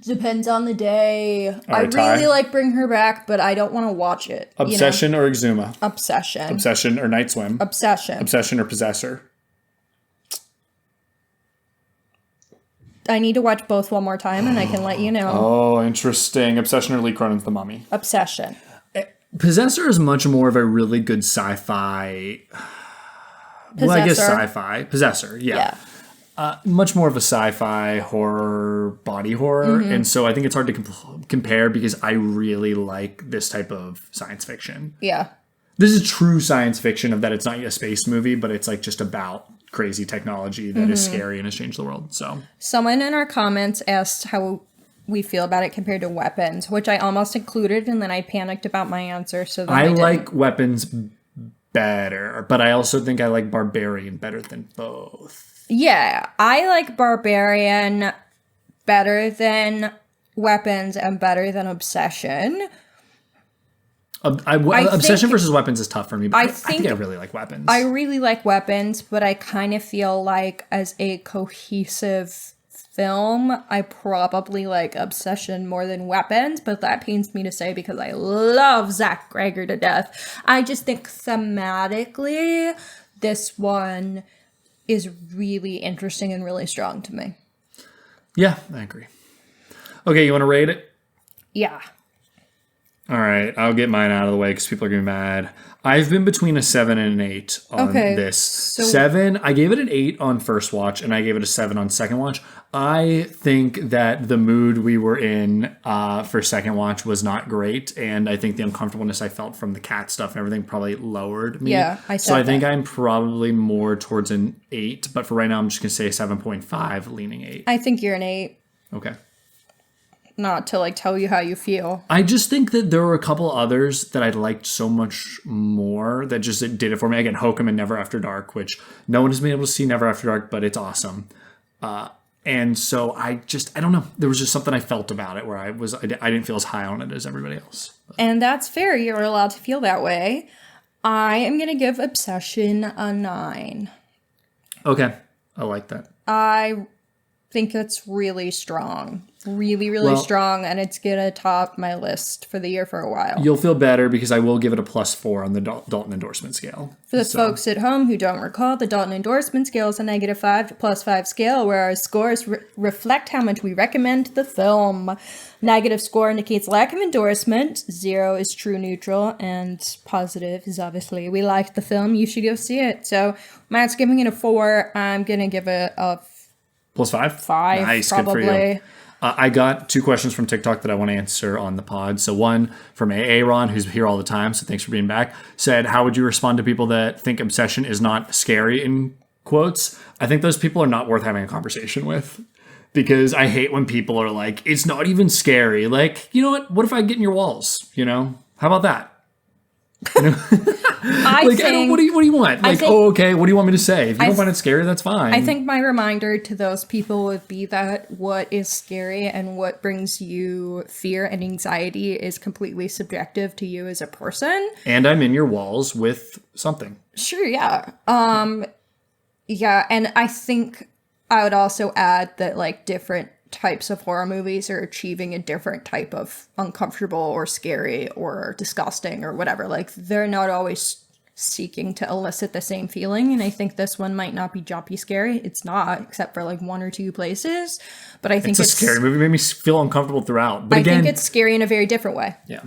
Depends on the day. I right, Ty. really like Bring Her Back, but I don't want to watch it. Obsession or Exuma. Obsession. Obsession or Night Swim. Obsession. Obsession or Possessor. I need to watch both one more time and I can let you know. Oh, interesting. Obsession or Lee Cronin's The Mummy. Obsession. Possessor is much more of a really good sci-fi. Well, I guess Possessor. sci-fi. Possessor, yeah. much more of a sci-fi horror, body horror. And so I think it's hard to compare because I really like this type of science fiction. Yeah. This is true science fiction of that it's not a space movie, but it's like just about crazy technology that is scary and has changed the world. So someone in our comments asked how we feel about it compared to Weapons, which I almost included, and then I panicked about my answer. So then I like Weapons better, but I also think I like Barbarian better than both. Yeah, I like Barbarian better than Weapons and better than Obsession. Obsession versus Weapons is tough for me, but I think I really like Weapons. I really like Weapons, but I kind of feel like as a cohesive film, I probably like Obsession more than Weapons, but that pains me to say because I love Zach Greger to death. I just think thematically, this one is really interesting and really strong to me. Yeah, I agree. Okay, you want to rate it? Yeah. All right, I'll get mine out of the way because people are going to be mad. I've been between a 7 and an 8 on this. So 7, I gave it an 8 on first watch, and I gave it a 7 on second watch. I think that the mood we were in for second watch was not great, and I think the uncomfortableness I felt from the cat stuff and everything probably lowered me. Yeah, So I think I'm probably more towards an 8, but for right now I'm just going to say 7.5, leaning 8. I think you're an 8. Okay. Not to like tell you how you feel. I just think that there were a couple others that I liked so much more that just did it for me. Again, Hokum and Never After Dark, which no one has been able to see Never After Dark, but it's awesome. And so I don't know. There was just something I felt about it where I didn't feel as high on it as everybody else. And that's fair. You're allowed to feel that way. I am going to give Obsession a 9. Okay. I like that. I think it's really strong. Really strong, and it's gonna top my list for the year for a while. You'll feel better because I will give it a +4 on the Dalton endorsement scale. For the folks at home who don't recall, the Dalton endorsement scale is a -5 to +5 scale where our scores reflect how much we recommend the film. Negative score indicates lack of endorsement, 0 is true neutral, and positive is obviously we liked the film, you should go see it. So Matt's giving it a 4, I'm gonna give it a +5? 5, nice, probably. Good for you. I got 2 questions from TikTok that I want to answer on the pod. So one from Aaron, who's here all the time, so thanks for being back, said, how would you respond to people that think Obsession is not scary, in quotes? I think those people are not worth having a conversation with. Because I hate when people are like, it's not even scary. Like, you know what if I get in your walls? You know? How about that? You know? What do you want? Like, okay, what do you want me to say? If you don't find it scary, that's fine. I think my reminder to those people would be that what is scary and what brings you fear and anxiety is completely subjective to you as a person. And I'm in your walls with something. Sure, yeah. Yeah, and I think I would also add that like different types of horror movies are achieving a different type of uncomfortable or scary or disgusting or whatever. Like they're not always seeking to elicit the same feeling, and I think this one might not be jumpy scary. It's not, except for like 1 or 2 places. But I think it's a scary movie. It made me feel uncomfortable throughout. But I think it's scary in a very different way. Yeah.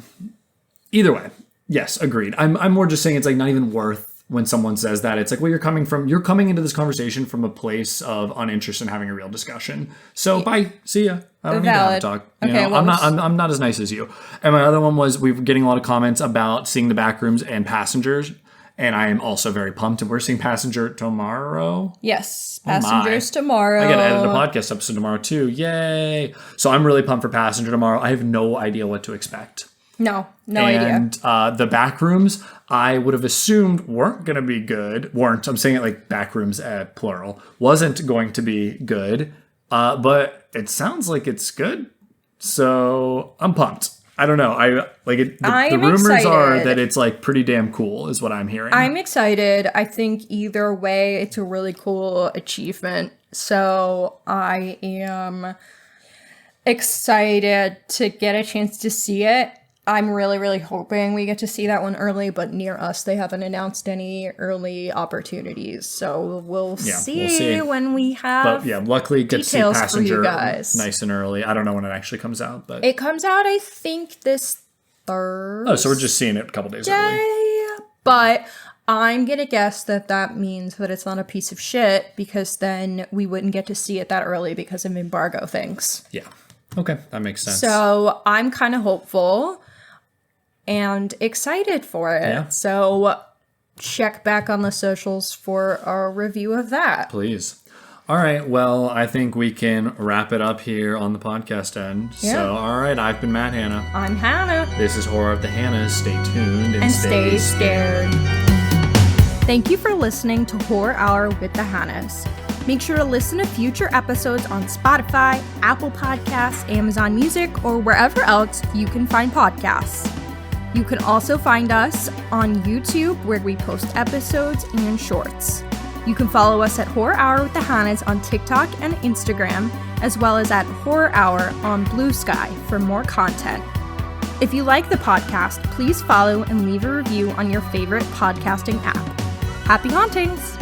Either way, yes, agreed. I'm more just saying it's like not even worth when someone says that. It's like, well, you're coming into this conversation from a place of uninterest in having a real discussion. So bye, see ya. I don't need to have a talk. You know, I'm not as nice as you. And my other one was we were getting a lot of comments about seeing the Backrooms and Passengers. And I am also very pumped. And we're seeing Passenger tomorrow. Yes, Passengers tomorrow. I got to edit a podcast episode tomorrow too. Yay. So I'm really pumped for Passenger tomorrow. I have no idea what to expect. No idea. And the Backrooms, I would have assumed weren't going to be good. I'm saying it like Backrooms plural. Wasn't going to be good. But it sounds like it's good. So I'm pumped. I don't know. The rumors are that it's like pretty damn cool is what I'm hearing. I'm excited. I think either way, it's a really cool achievement. So I am excited to get a chance to see it. I'm really, really hoping we get to see that one early, but near us, they haven't announced any early opportunities. So we'll see when we have. But yeah, luckily get to see Passenger guys. Nice and early. I don't know when it actually comes out, but it comes out, I think, this Thursday. Oh, so we're just seeing it a couple days early. But I'm gonna guess that means that it's not a piece of shit, because then we wouldn't get to see it that early because of embargo things. Yeah. Okay, that makes sense. So I'm kind of hopeful and excited for it. Yeah. So check back on the socials for a review of that. Please. All right, well, I think we can wrap it up here on the podcast end. Yeah. So, all right, I've been Matt Hanna. I'm Hannah. This is Horror of the Hannahs. Stay tuned And stay scared. Thank you for listening to Horror Hour with the Hannahs. Make sure to listen to future episodes on Spotify, Apple Podcasts, Amazon Music, or wherever else you can find podcasts. You can also find us on YouTube, where we post episodes and shorts. You can follow us at Horror Hour with the Hannahs on TikTok and Instagram, as well as at Horror Hour on Blue Sky for more content. If you like the podcast, please follow and leave a review on your favorite podcasting app. Happy hauntings!